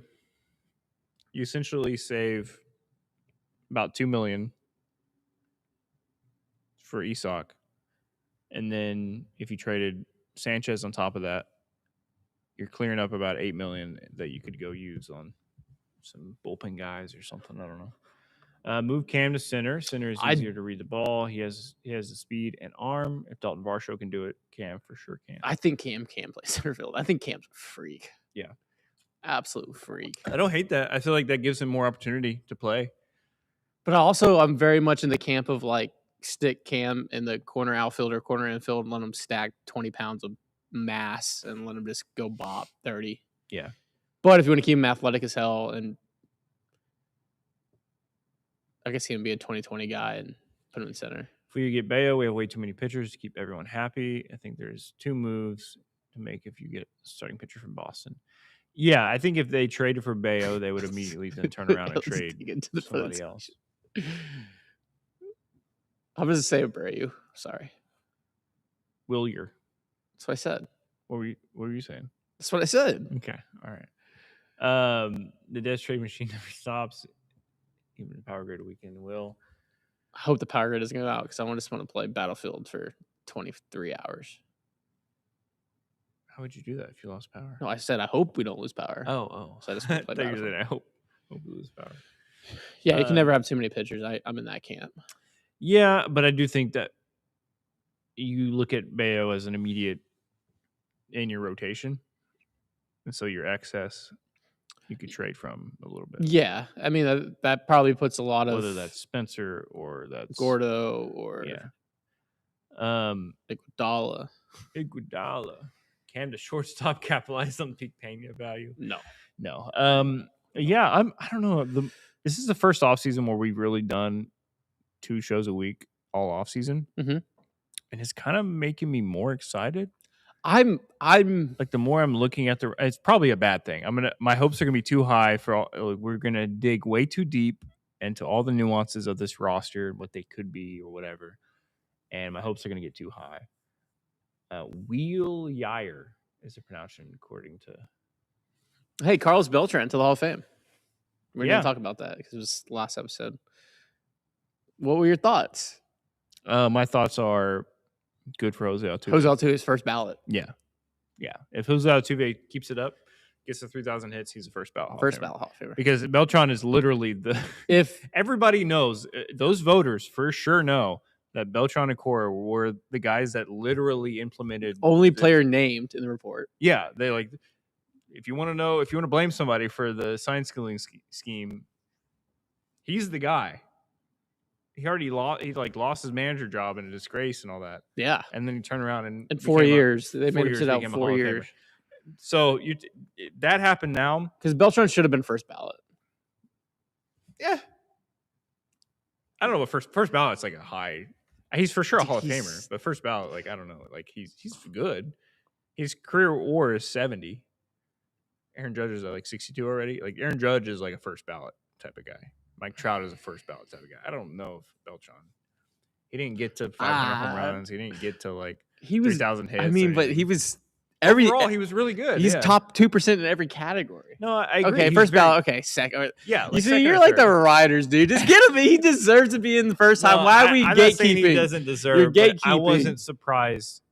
you essentially save about $2 million for Isak. And then if you traded Sanchez on top of that, you're clearing up about $8 million that you could go use on some bullpen guys or something. I don't know. Move Cam to center. Center is easier to read the ball. He has the speed and arm. If Dalton Varsho can do it, Cam for sure can. I think Cam can play center field. I think Cam's a freak. Yeah. Absolute freak. I don't hate that. I feel like that gives him more opportunity to play. But also, I'm very much in the camp of like stick Cam in the corner outfield or corner infield and let him stack 20 pounds of mass and let him just go bop 30. Yeah. But if you want to keep him athletic as hell, and I guess he can be a 2020 guy and put him in center. If we get Bayo, we have way too many pitchers to keep everyone happy. I think there's 2 moves to make if you get a starting pitcher from Boston. Yeah, I think if they traded for Bayo, they would immediately then turn around and trade somebody else. I'm going to say Abreu. Sorry. Willier. That's what I said. What were you saying? That's what I said. Okay. All right. The death trade machine never stops. Even the power grid weekend will. I hope the power grid doesn't go out because I just want to play Battlefield for 23 hours. How would you do that if you lost power? No, I said I hope we don't lose power. Oh. So I just want to play Battlefield. I hope we lose power. Yeah, you can never have too many pitchers. I'm in that camp. Yeah, but I do think that you look at Bayo as an immediate in your rotation. And so your excess you could trade from a little bit. Yeah. I mean, that probably puts a lot of... Whether that's Spencer or that's... Gordo or... Yeah. Iguodala. Cam to shortstop capitalize on the peak Pena value? No. Yeah, I don't know. This is the first offseason where we've really done 2 shows a week all offseason. Mm-hmm. And it's kind of making me more excited. I'm like the more I'm looking at it's probably a bad thing. My hopes are gonna be too high we're gonna dig way too deep into all the nuances of this roster, what they could be or whatever. And my hopes are gonna get too high. Wheel Yair is the pronunciation according to. Hey, Carlos Beltran to the Hall of Fame. We're gonna talk about that because it was the last episode. What were your thoughts? My thoughts are good for Jose Altuve. Jose Altuve's first ballot. Yeah. If Jose Altuve keeps it up, gets to 3,000 hits, he's the first ballot Hall of Famer. Because Beltran is literally if everybody knows, those voters for sure know that Beltran and Cora were the guys that literally implemented player named in the report. Yeah, they if you want to blame somebody for the sign stealing scheme, he's the guy. He already lost his manager job in a disgrace and all that. Yeah. And then he turned around and in 4 years, they made him sit out 4 years. So that happened now. Because Beltran should have been first ballot. Yeah. I don't know what first ballot's like a high. He's for sure a Hall of Famer, but first ballot, I don't know. He's good. His career WAR is 70. Aaron Judge is at like 62 already. Like Aaron Judge is like a first ballot type of guy. Mike Trout is a first ballot type of guy. I don't know if Beltran. He didn't get to 500 home runs. He didn't get to like 3,000 hits. I mean, but he was overall he was really good. He's top 2% in every category. No, I agree. Okay, first ballot. Okay, second. Yeah, you see, you're like the Riders, dude. Just get him. He deserves to be in the first time. Why are we I'm gatekeeping? Not saying he doesn't deserve. You're gatekeeping. I wasn't surprised.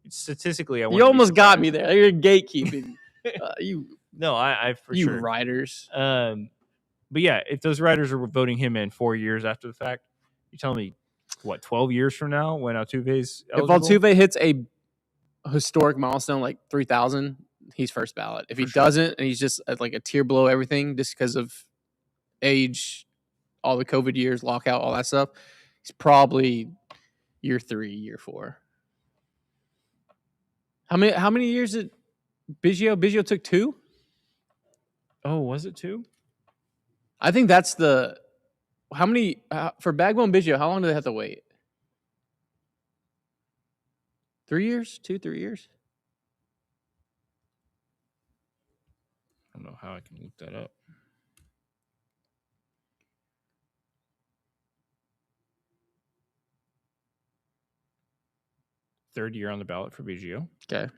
Statistically, I you almost got me there. You're gatekeeping. I for you sure. Riders. But yeah, if those Riders are voting him in 4 years after the fact, you telling me what 12 years from now when Altuve's eligible? If Altuve hits a historic milestone like 3,000, he's first ballot. If he doesn't, and he's just like a tier below everything, just because of age, all the COVID years, lockout, all that stuff, he's probably year 3, year 4. How many years did Biggio? Biggio took 2. Oh, was it 2? I think that's the. How many for Bagwell and Biggio? How long do they have to wait? 3 years? 3 years? I don't know how I can look that up. Third year on the ballot for Biggio. Okay.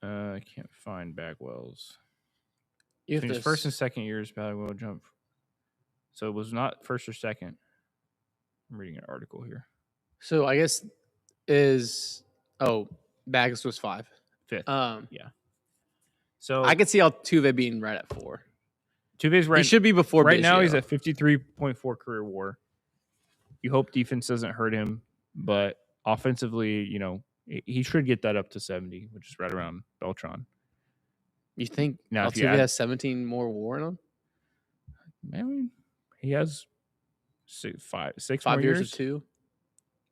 I can't find Bagwell's. His first and second years, Bagwell jump. So it was not first or second. I'm reading an article here. So I guess Bags was 5. 5th. Yeah. So I could see Altuve being right at 4. Altuve's right. He should be before. Right Biggio. now, he's at 53.4 career WAR. You hope defense doesn't hurt him, but offensively, he should get that up to 70, which is right around Beltran. You think now Altuve has 17 more WAR in him? I mean, he has 5 more years of 2.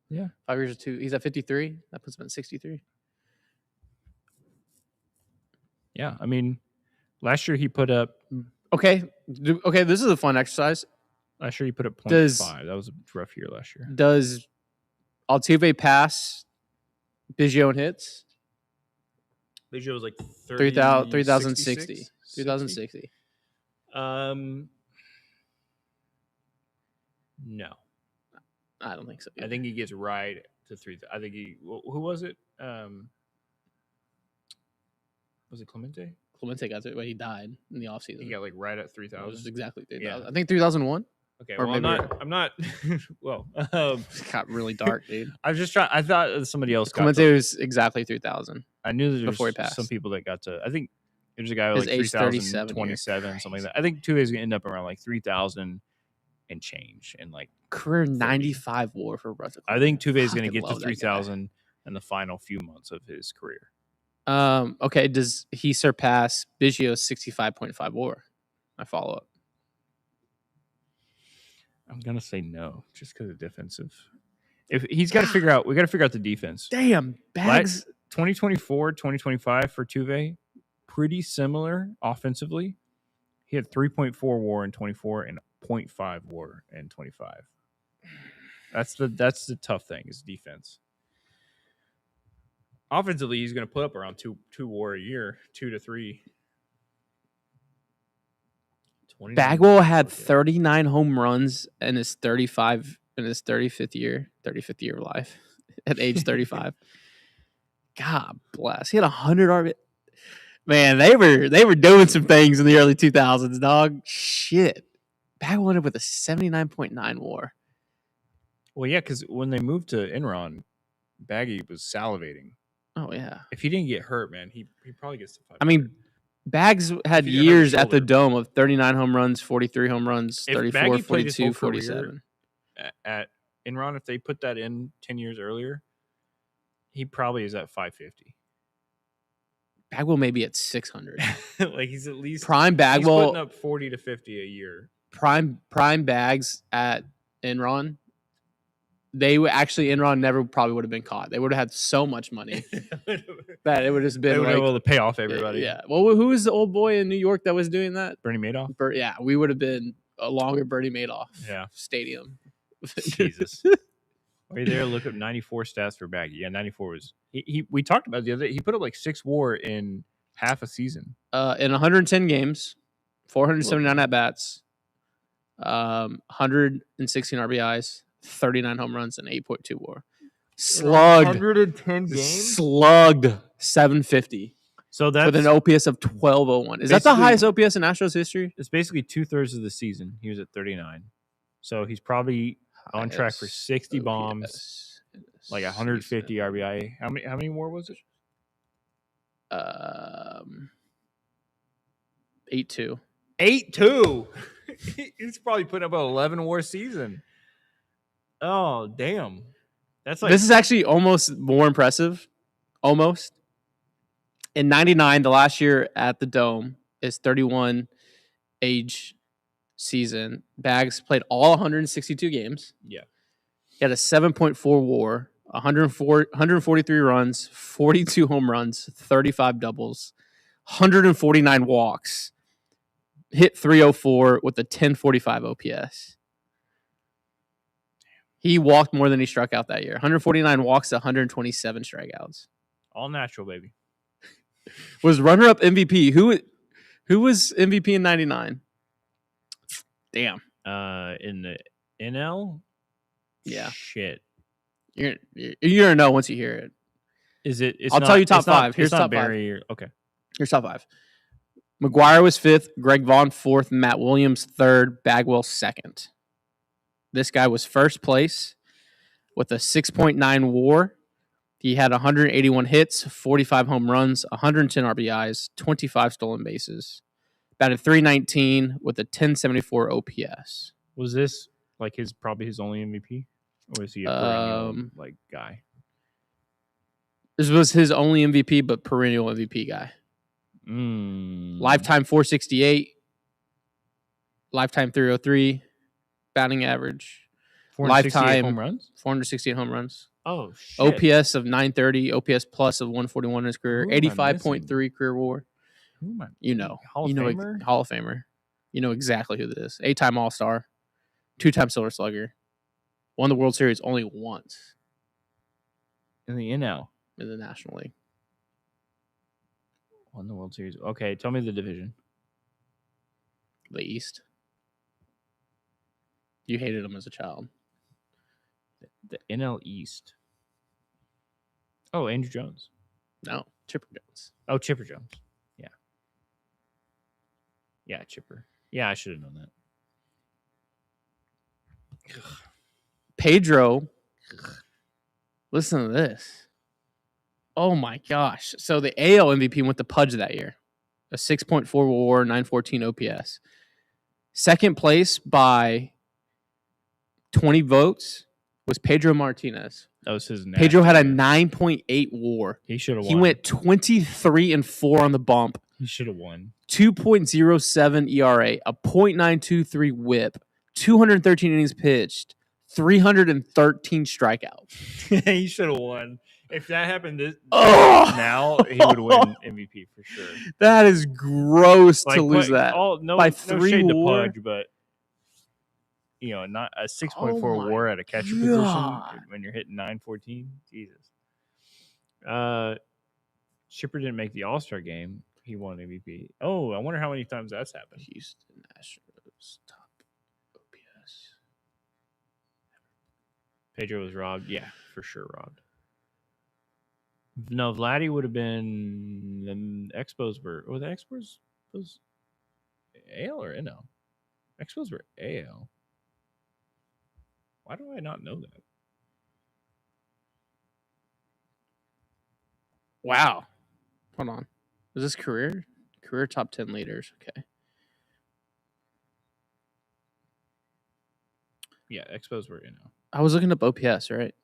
Yeah, 5 years of 2. He's at 53. That puts him at 63. Yeah, I mean, last year he put up. Okay. This is a fun exercise. Last year he put up 0.5. That was a rough year last year. Does Altuve pass Biggio in hits? Biggio was like 3,060. 3,060. No. I don't think so. Either. I think he gets right to 3,000. I think who was it? Was it Clemente? Clemente got it when he died in the offseason. He got like right at 3,000. It was exactly 3,000. Yeah. I think 3,001. Okay, well, I'm not. Well, it got really dark, dude. I was just trying. I thought somebody else. Clemente was exactly 3,000. I knew there before was he passed. some people that got to. I think there's a guy with like 3,027, something like that. I think Tuve's gonna end up around like 3,000 and change, and like career 95 WAR for Russell. I think Tuve's gonna get to 3,000 in the final few months of his career. Okay. Does he surpass Biggio's 65.5 WAR? My follow up. I'm gonna say no, just because of defensive. If he's got to figure out, we got to figure out the defense. Damn, Bags. 2024, 2025 for Tuve, pretty similar offensively. He had 3.4 WAR in 24 and 0.5 WAR in 25. That's the tough thing is defense. Offensively, he's going to put up around 2 WAR a year, 2 to 3. Bagwell had 39 home runs in his 35th year of life at age 35. God bless. He had 100 RBI. Man, they were doing some things in the early 2000s, dog. Shit. Bagwell ended with a 79.9 WAR. Well, yeah, because when they moved to Enron, Baggy was salivating. Oh yeah. If he didn't get hurt, man, he probably gets to 500. I mean, Bags had years at the Dome of 39 home runs, 43 home runs, 34, 42, 47. At Enron, if they put that in 10 years earlier, he probably is at 550. Bagwell may be at 600. Like he's at least prime Bagwell. He's putting up 40 to 50 a year. Prime Bags at Enron they would actually Enron never probably would have been caught. They would have had so much money that it would have just They been would like have able to pay off everybody. Yeah. Well, who was the old boy in New York that was doing that? Bernie Madoff. Yeah, we would have been a longer Bernie Madoff stadium. Jesus. Are you there? Look up 94 stats for Baggy. Yeah, 94 was he. We talked about it the other day. He put up like 6 WAR in half a season. In 110 games, 479 at bats, 116 RBIs, 39 home runs, and 8.2 WAR. Slugged 110 games. Slugged 750. So that's with an OPS of 1201. Is that the highest OPS in Astros history? It's basically 2/3 of the season. He was at 39. So he's probably on track for 60 bombs, like 150 RBI. How many more was it? 8-2. 8-2. He's probably putting up an 11 WAR season. Oh, damn. That's like this is actually almost more impressive. Almost. In 99, the last year at the Dome, is 31 age season. Bags played all 162 games. Yeah. He had a 7.4 WAR, 143 runs, 42 home runs, 35 doubles, 149 walks. Hit 304 with a 1045 OPS. He walked more than he struck out that year. 149 walks, 127 strikeouts. All natural, baby. Was runner-up MVP. Who was MVP in 99? Damn. In the NL? Yeah. Shit. You're gonna know once you hear it. Is it? I'll tell you top 5. Here's top 5. Okay. Here's top 5. McGuire was 5th, Greg Vaughn 4th, Matt Williams 3rd, Bagwell 2nd. This guy was first place with a 6.9 WAR. He had 181 hits, 45 home runs, 110 RBIs, 25 stolen bases. Batted .319 with a 1074 OPS. Was this like probably his only MVP? Or was he a perennial guy? This was his only MVP, but perennial MVP guy. Lifetime 468, lifetime 303, batting average, 468 home runs, 468 home runs. Oh, shit. OPS of 930, OPS plus of 141 in his career, 85.3 career WAR. You know, Hall of Famer. Hall of Famer. You know exactly who this is. 8-time All-Star, 2-time Silver Slugger, won the World Series only once in the NL, in the National League. Won the World Series. Okay, tell me the division. The East. You hated him as a child. The NL East. Oh, Andrew Jones. No, Chipper Jones. Oh, Chipper Jones. Yeah. Yeah, Chipper. Yeah, I should have known that. Pedro. Listen to this. Oh my gosh. So the AL MVP went to Pudge that year. A 6.4 WAR, 914 OPS. Second place by 20 votes was Pedro Martinez. That was his. Pedro had a 9.8 WAR. He should have won. He went 23-4 on the bump. He should have won. 2.07 ERA, a .923 WHIP, 213 innings pitched, 313 strikeouts. He should have won. If that happened now, he would win MVP for sure. That is gross to lose that. By 3 WAR. Pudge, but not a 6.4 WAR at a catcher position when you're hitting 914. Jesus. Chipper didn't make the All-Star game. He won MVP. Oh, I wonder how many times that's happened. Houston Astros top OPS. Pedro was robbed. Yeah, for sure robbed. No, Vladdy would have been the Expos were. Oh, the Expos was AL or NL? Expos were AL. Why do I not know that? Wow. Hold on. Is this career? Career top 10 leaders. Okay. Yeah, Expos were NL. I was looking up OPS, right?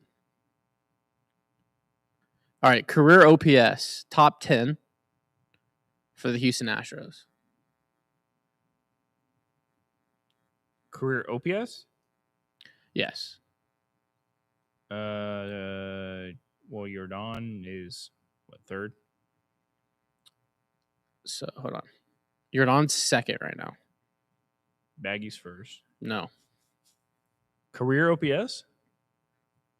All right, career OPS, top 10 for the Houston Astros. Career OPS? Yes. Well, Jordan is what, third? So hold on. You're on second right now. Baggy's first. No. Career OPS?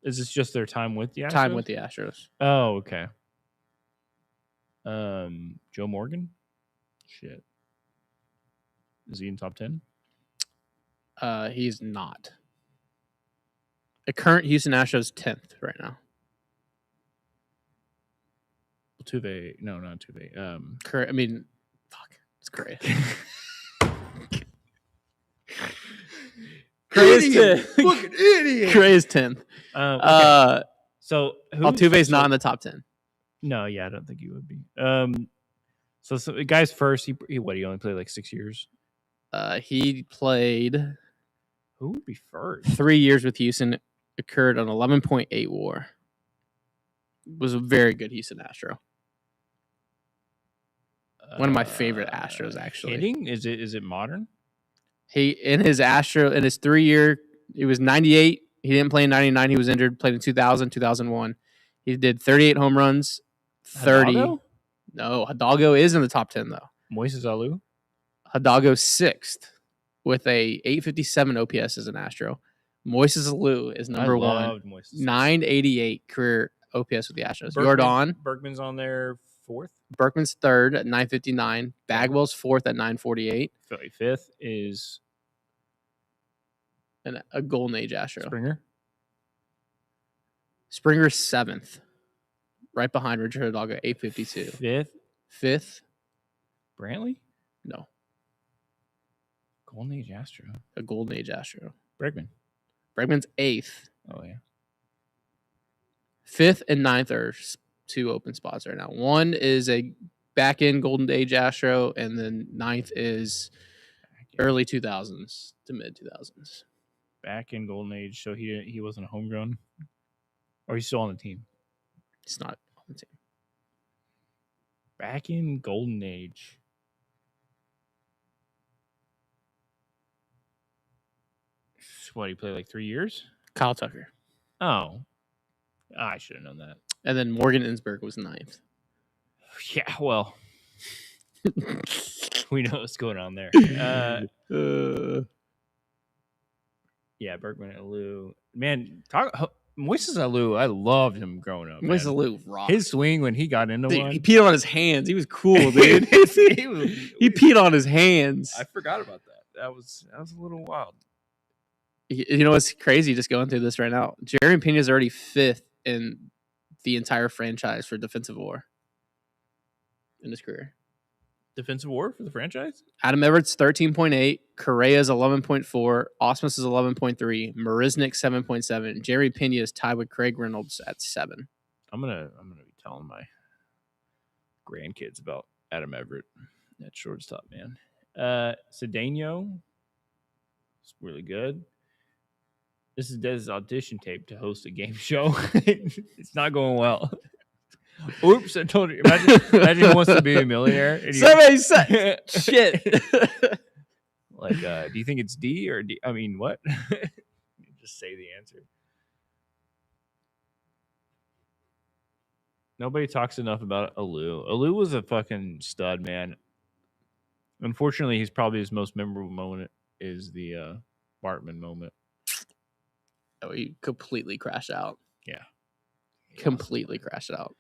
Is this just their time with the Astros? Time with the Astros. Oh, okay. Joe Morgan? Shit. Is he in top 10? He's not. The current Houston Astros 10th right now. Tuve. No, not Tuve. Correct. I mean, fuck. It's Correa. Correa's 10th. Fucking idiot. Correa's 10th. Okay. So Altuve's not in the top 10. No, yeah, I don't think he would be. So the guy's first. He only played like 6 years. He played. Who would be first? 3 years with Houston. Occurred on 11.8 WAR. Was a very good Houston Astro. One of my favorite Astros, actually. Hitting? Is it modern? He in his 3 year, he was 98. He didn't play in 99. He was injured. Played in 2000, 2001. He did 38 home runs. 30. Hidalgo? No, Hidalgo is in the top 10 though. Moises Alou? Hidalgo's 6th with a 857 OPS as an Astro. Moises Alou is number one. 988 career OPS with the Astros. Bergman's on there 4th. Berkman's 3rd at 959. Bagwell's 4th at 948. 5th is And a Golden Age Astro. Springer. Springer's 7th. Right behind Richard Hidalgo, 852. 5th. Brantley? No. Golden Age Astro. A Golden Age Astro. Bregman's 8th. Oh, yeah. 5th and 9th are 2 open spots right now. One is a back-end Golden Age Astro, and then 9th is early 2000s to mid-2000s. Back in Golden Age, so he wasn't a homegrown? Or he's still on the team? It's not on the team. Back in Golden Age. What, he played like 3 years? Kyle Tucker. Oh. I should have known that. And then Morgan Insberg was 9th. Yeah, well. We know what's going on there. Yeah, Bergman and Alou. Man, Moises Alou, I loved him growing up. Moises Alou rocked. His swing when he got into one. He peed on his hands. He was cool, dude. He peed on his hands. I forgot about that. That was a little wild. You know what's crazy? Just going through this right now. Jeremy Pena is already 5th in the entire franchise for defensive WAR in his career. Defensive WAR for the franchise? Adam Everett's 13.8, Correa's 11.4, Osmus is 11.3, Marisnik 7.7, Jerry Pena is tied with Craig Reynolds at 7. I'm gonna be telling my grandkids about Adam Everett at shortstop, man. Cedeno is really good. This is Dez's audition tape to host a game show. It's not going well. Oops, I told you. Imagine he wants to be a millionaire. Somebody said shit. Like, do you think it's D or D? I mean, what? Just say the answer. Nobody talks enough about Alou. Alou was a fucking stud, man. Unfortunately, he's probably his most memorable moment is the Bartman moment. Oh, he completely crashed out. Yeah. Completely crashed out.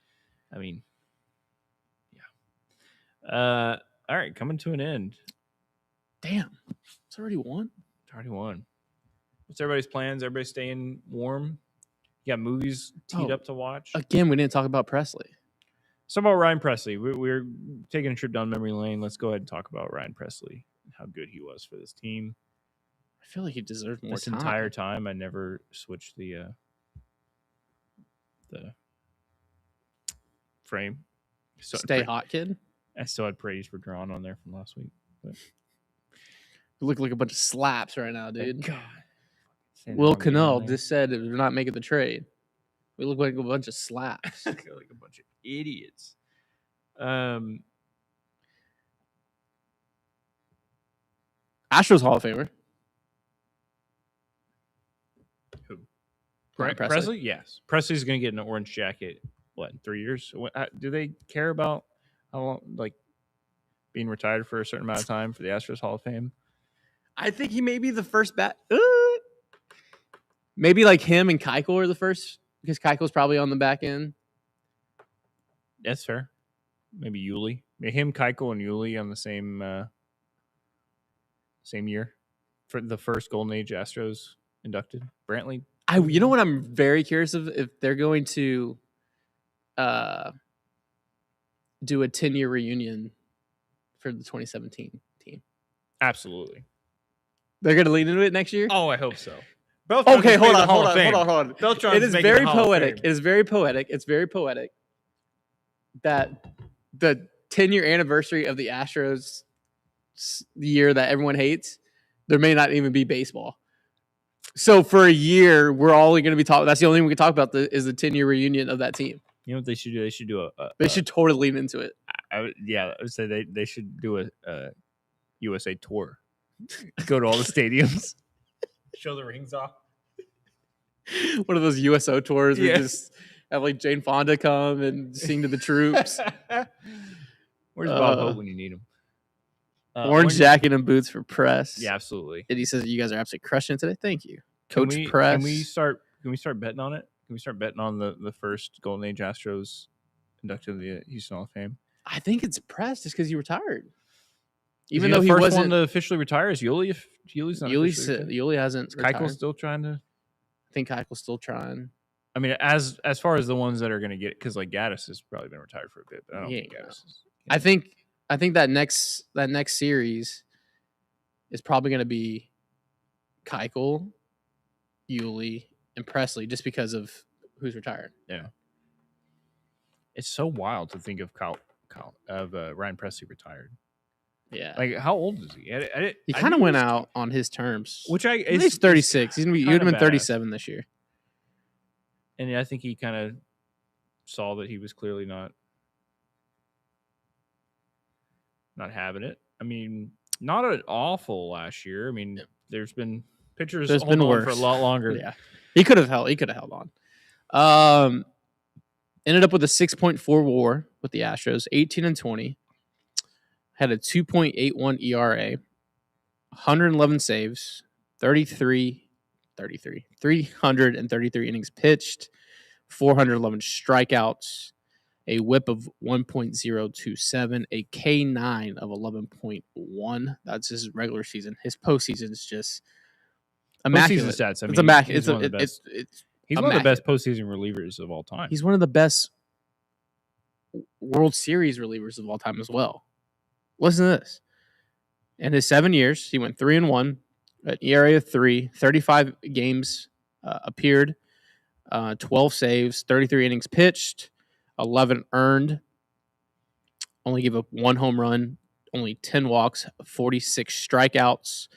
I mean, yeah. All right, coming to an end. Damn. It's already won? It's already won. What's everybody's plans? Everybody staying warm? You got movies teed up to watch? Again, we didn't talk about Presley. So about Ryan Presley. We're taking a trip down memory lane. Let's go ahead and talk about Ryan Presley and how good he was for this team. I feel like he deserved more this time. Entire time, I never switched the frame. Stay hot, kid. I still had praise for drawn on there from last week. But you look like a bunch of slaps right now, dude. God. Will Cannell just said we're not making the trade. We look like a bunch of slaps. Like a bunch of idiots. Astros Hall of Famer. Who? Ryan Presley, yes. Presley's going to get an orange jacket. What, in 3 years? Do they care about how long, like being retired for a certain amount of time for the Astros Hall of Fame? I think he may be the first bat. Maybe like him and Keuchel are the first because Keuchel's probably on the back end. That's fair. Maybe Yuli. Him, Keuchel, and Yuli on the same year for the first Golden Age Astros inducted. Brantley. You know what I'm very curious of if they're going to do a 10-year reunion for the 2017 team. Absolutely. They're going to lean into it next year? Oh, I hope so. Okay, hold on. Beltran's It is making very the Hall of poetic. Fame. It is very poetic. It's very poetic that the 10-year anniversary of the Astros, the year that everyone hates, there may not even be baseball. So for a year, we're only going to be talking. That's the only thing we can talk about is the 10-year reunion of that team. You know what they should do? They should do They should totally lean into it. I would say they should do a USA tour. Go to all the stadiums. Show the rings off. One of those USO tours where Yeah. just have like Jane Fonda come and sing to the troops. Where's Bob Hope when you need him? Orange jacket and boots for Press. Yeah, absolutely. And he says you guys are absolutely crushing it today. Thank you, Coach Press. Can we start betting on it? Can we start betting on the first Golden Age Astros inducted to the Houston Hall of Fame? I think it's Press just because he retired. Even though he wasn't the first one to officially retire, is Yuli? If Yuli's not Yuli hasn't retired. Keuchel's still trying to. I think Keuchel's still trying. I mean, as far as the ones that are going to get, because like Gaddis has probably been retired for a bit, but I don't think Gaddis is. I think that next series is probably going to be Keuchel, Yuli, and Presley, just because of who's retired. Yeah, it's so wild to think of Ryan Presley retired. Yeah, like how old is he? He kind of went out on his terms. He's 36. He would have been 37 this year. And I think he kind of saw that he was clearly not having it. I mean, not an awful last year. I mean, there's been pitchers holding on for a lot longer. Yeah, he could have held on. Ended up with a 6.4 WAR with the Astros, 18-20. Had a 2.81 ERA, 111 saves, 333 innings pitched, 411 strikeouts, a whip of 1.027, a K9 of 11.1. That's his regular season. His postseason is just immaculate. Postseason stats. I mean, it's immaculate. He's one of the best postseason relievers of all time. He's one of the best World Series relievers of all time as well. Listen to this. In his 7 years, he went 3-1, an ERA of 3, 35 games appeared, 12 saves, 33 innings pitched, 11 earned, only gave up 1 home run, only 10 walks, 46 strikeouts.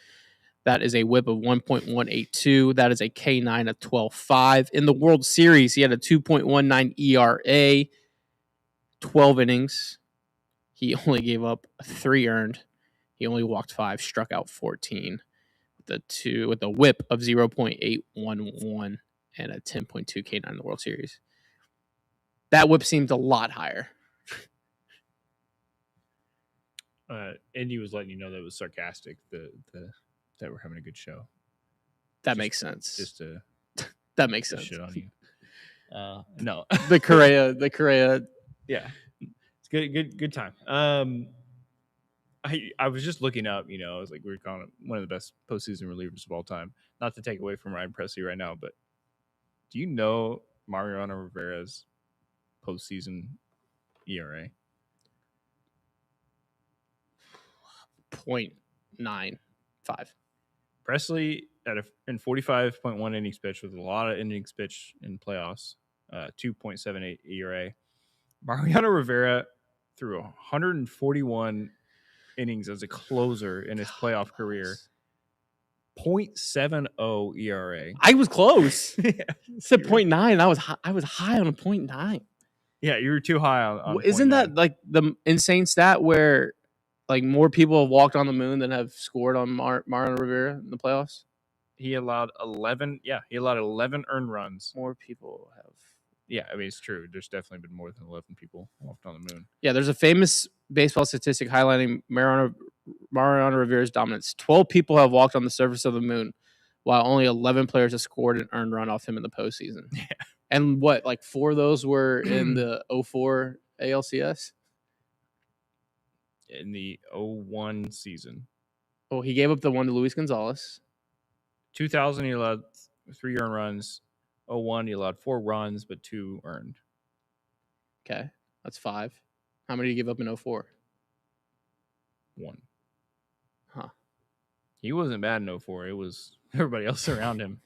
That is a whip of 1.182. That is a K9 of 12.5. In the World Series, he had a 2.19 ERA, 12 innings. He only gave up 3 earned. He only walked 5, struck out 14 with a whip of 0.811 and a 10.2 K9 in the World Series. That whip seemed a lot higher. Indy was letting you know that it was sarcastic. That we're having a good show. That makes sense. That makes sense. Shit on you. No, the Correa. Yeah, it's good time. I was just looking up. I was like, we were calling him one of the best postseason relievers of all time. Not to take away from Ryan Presley right now, but do you know Mariano Rivera's postseason ERA? 0.95. Presley in 45.1 innings pitched with a lot of innings pitched in playoffs, 2.78 ERA. Mariano Rivera threw 141 innings as a closer in his playoff career. 0.70 ERA. I was close. Yeah. Said 0.9. I was high on a 0.9. Yeah, you were too high on Isn't 0.9. that like the insane stat where like more people have walked on the moon than have scored on Mariano Rivera in the playoffs? He allowed 11. Yeah, he allowed 11 earned runs. More people have. Yeah, I mean it's true. There's definitely been more than 11 people walked on the moon. Yeah, there's a famous baseball statistic highlighting Mariano Rivera's dominance. 12 people have walked on the surface of the moon, while only 11 players have scored an earned run off him in the postseason. Yeah. And what, like 4 of those were in the 04 ALCS? In the 01 season. Oh, he gave up the one to Luis Gonzalez. 2000, he allowed 3 earned runs. 01, he allowed 4 runs, but 2 earned. Okay, that's 5. How many did he give up in 04? 1. Huh. He wasn't bad in 04. It was everybody else around him.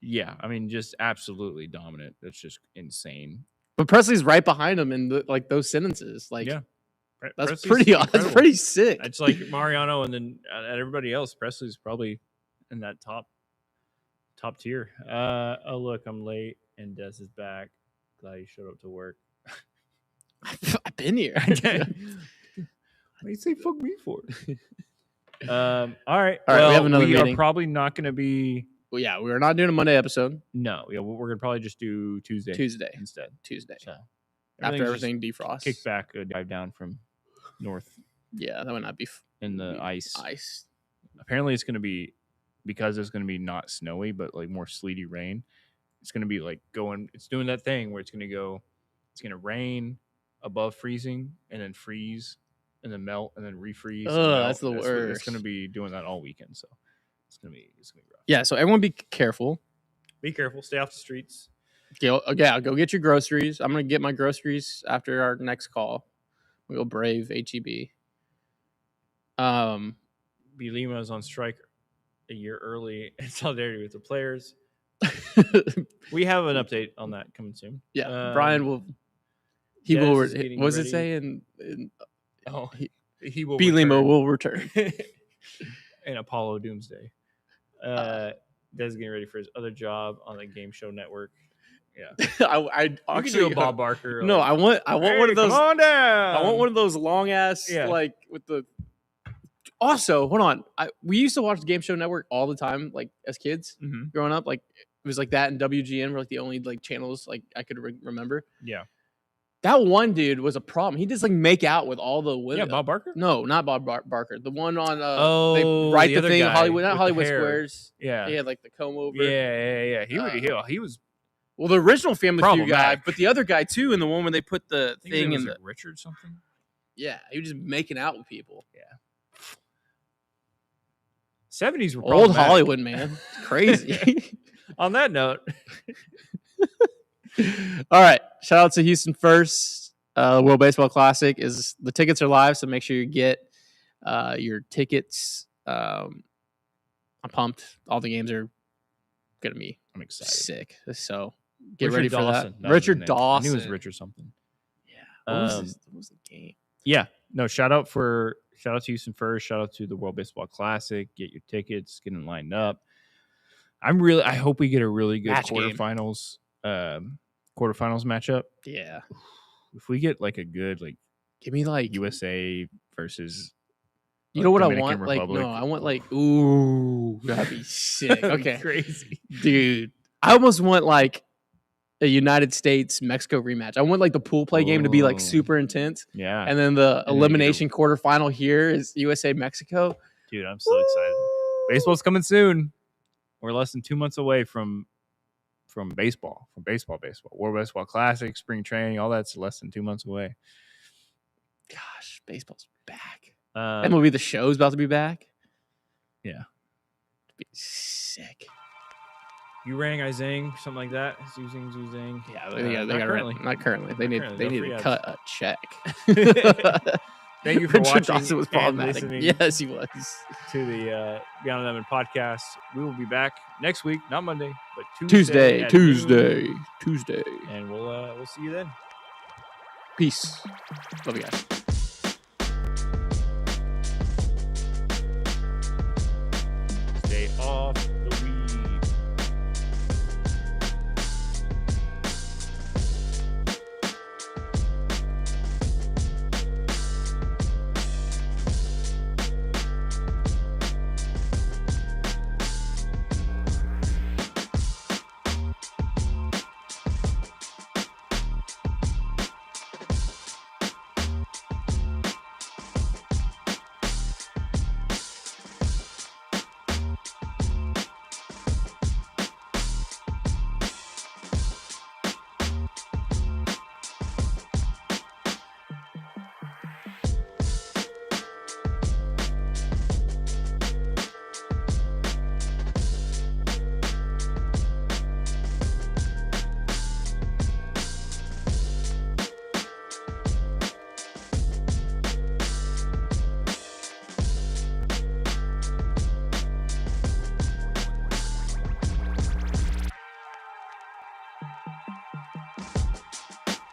Yeah, I mean, just absolutely dominant. That's just insane. But Presley's right behind him in like those sentences. Like, yeah, that's Presley's that's pretty sick. It's like Mariano, and then everybody else. Presley's probably in that top tier. Oh look, I'm late, and Des is back. Glad you showed up to work. I've been here. What do you say fuck me for? All right. Well, we have another meeting. Are probably not going to be. Well, yeah, we are not doing a Monday episode. No, yeah, we're going to probably just do Tuesday instead. Tuesday. So after everything defrosts. Kick back, dive down from north. Yeah, that would not be in the ice. Apparently, it's going to be, because it's going to be not snowy, but like more sleety rain. It's going to be like it's doing that thing where it's going to rain above freezing and then freeze and then melt and then refreeze. That's the worst. It's going to be doing that all weekend. So it's going to be rough. Yeah. So everyone be careful. Be careful. Stay off the streets. Go get your groceries. I'm going to get my groceries after our next call. We'll go Brave HEB. Lima is on strike a year early in solidarity with the players. We have an update on that coming soon. Yeah, Brian will. He will. What does it say? He will. Lima will return. In Apollo Doomsday. Des is getting ready for his other job on the Game Show Network. Yeah, I actually do a Bob Barker. No, I want one of those. Come on down. I want one of those long ass like with the. Also, hold on. We used to watch the Game Show Network all the time, like as kids growing up. Like it was like that and WGN were like the only like channels like I could remember. Yeah, that one dude was a problem. He just like make out with all the women. Yeah, Bob Barker. No, not Bob Barker. The one on they write the thing Hollywood, not Hollywood Squares. Yeah, he had like the comb over. Yeah. He was. Well, the original Family Feud guy, but the other guy too, and the one where they put the thing in the Richard something. Yeah, he was just making out with people. Yeah. 70s were old Hollywood, man. It's crazy. On that note. All right. Shout out to Houston First. World Baseball Classic the tickets are live, so make sure you get your tickets. I'm pumped. All the games are gonna be I'm excited. Sick. So get Richard ready for Dawson. that. Richard Dawson. I knew it was Richard something. Yeah. What was the game? Yeah. No, shout out to Houston First. Shout out to the World Baseball Classic. Get your tickets, get them lined up. I hope we get a really good quarterfinals matchup. Yeah. If we get like a good give me like USA versus you know what Dominican I want? Republic. Like, no, I want like, ooh, that'd be sick. Okay. Crazy. Dude. I almost want like a United States Mexico rematch. I want like the pool play game to be like super intense. Yeah. And then the elimination quarterfinal here is USA Mexico. Dude, I'm so excited. Baseball's coming soon. We're less than 2 months away from baseball. World Baseball Classic, spring training, all that's less than 2 months away. Gosh, baseball's back. MLB The Show's about to be back. Yeah. It'd be sick. You rang, I zang, something like that. Zing. Yeah, they got not currently. They need to cut a check. Thank you for watching. Dawson was problematic. Yes, he was. To the Beyond Lemon podcast. We will be back next week, not Monday, but Tuesday. And we'll see you then. Peace. Love you guys.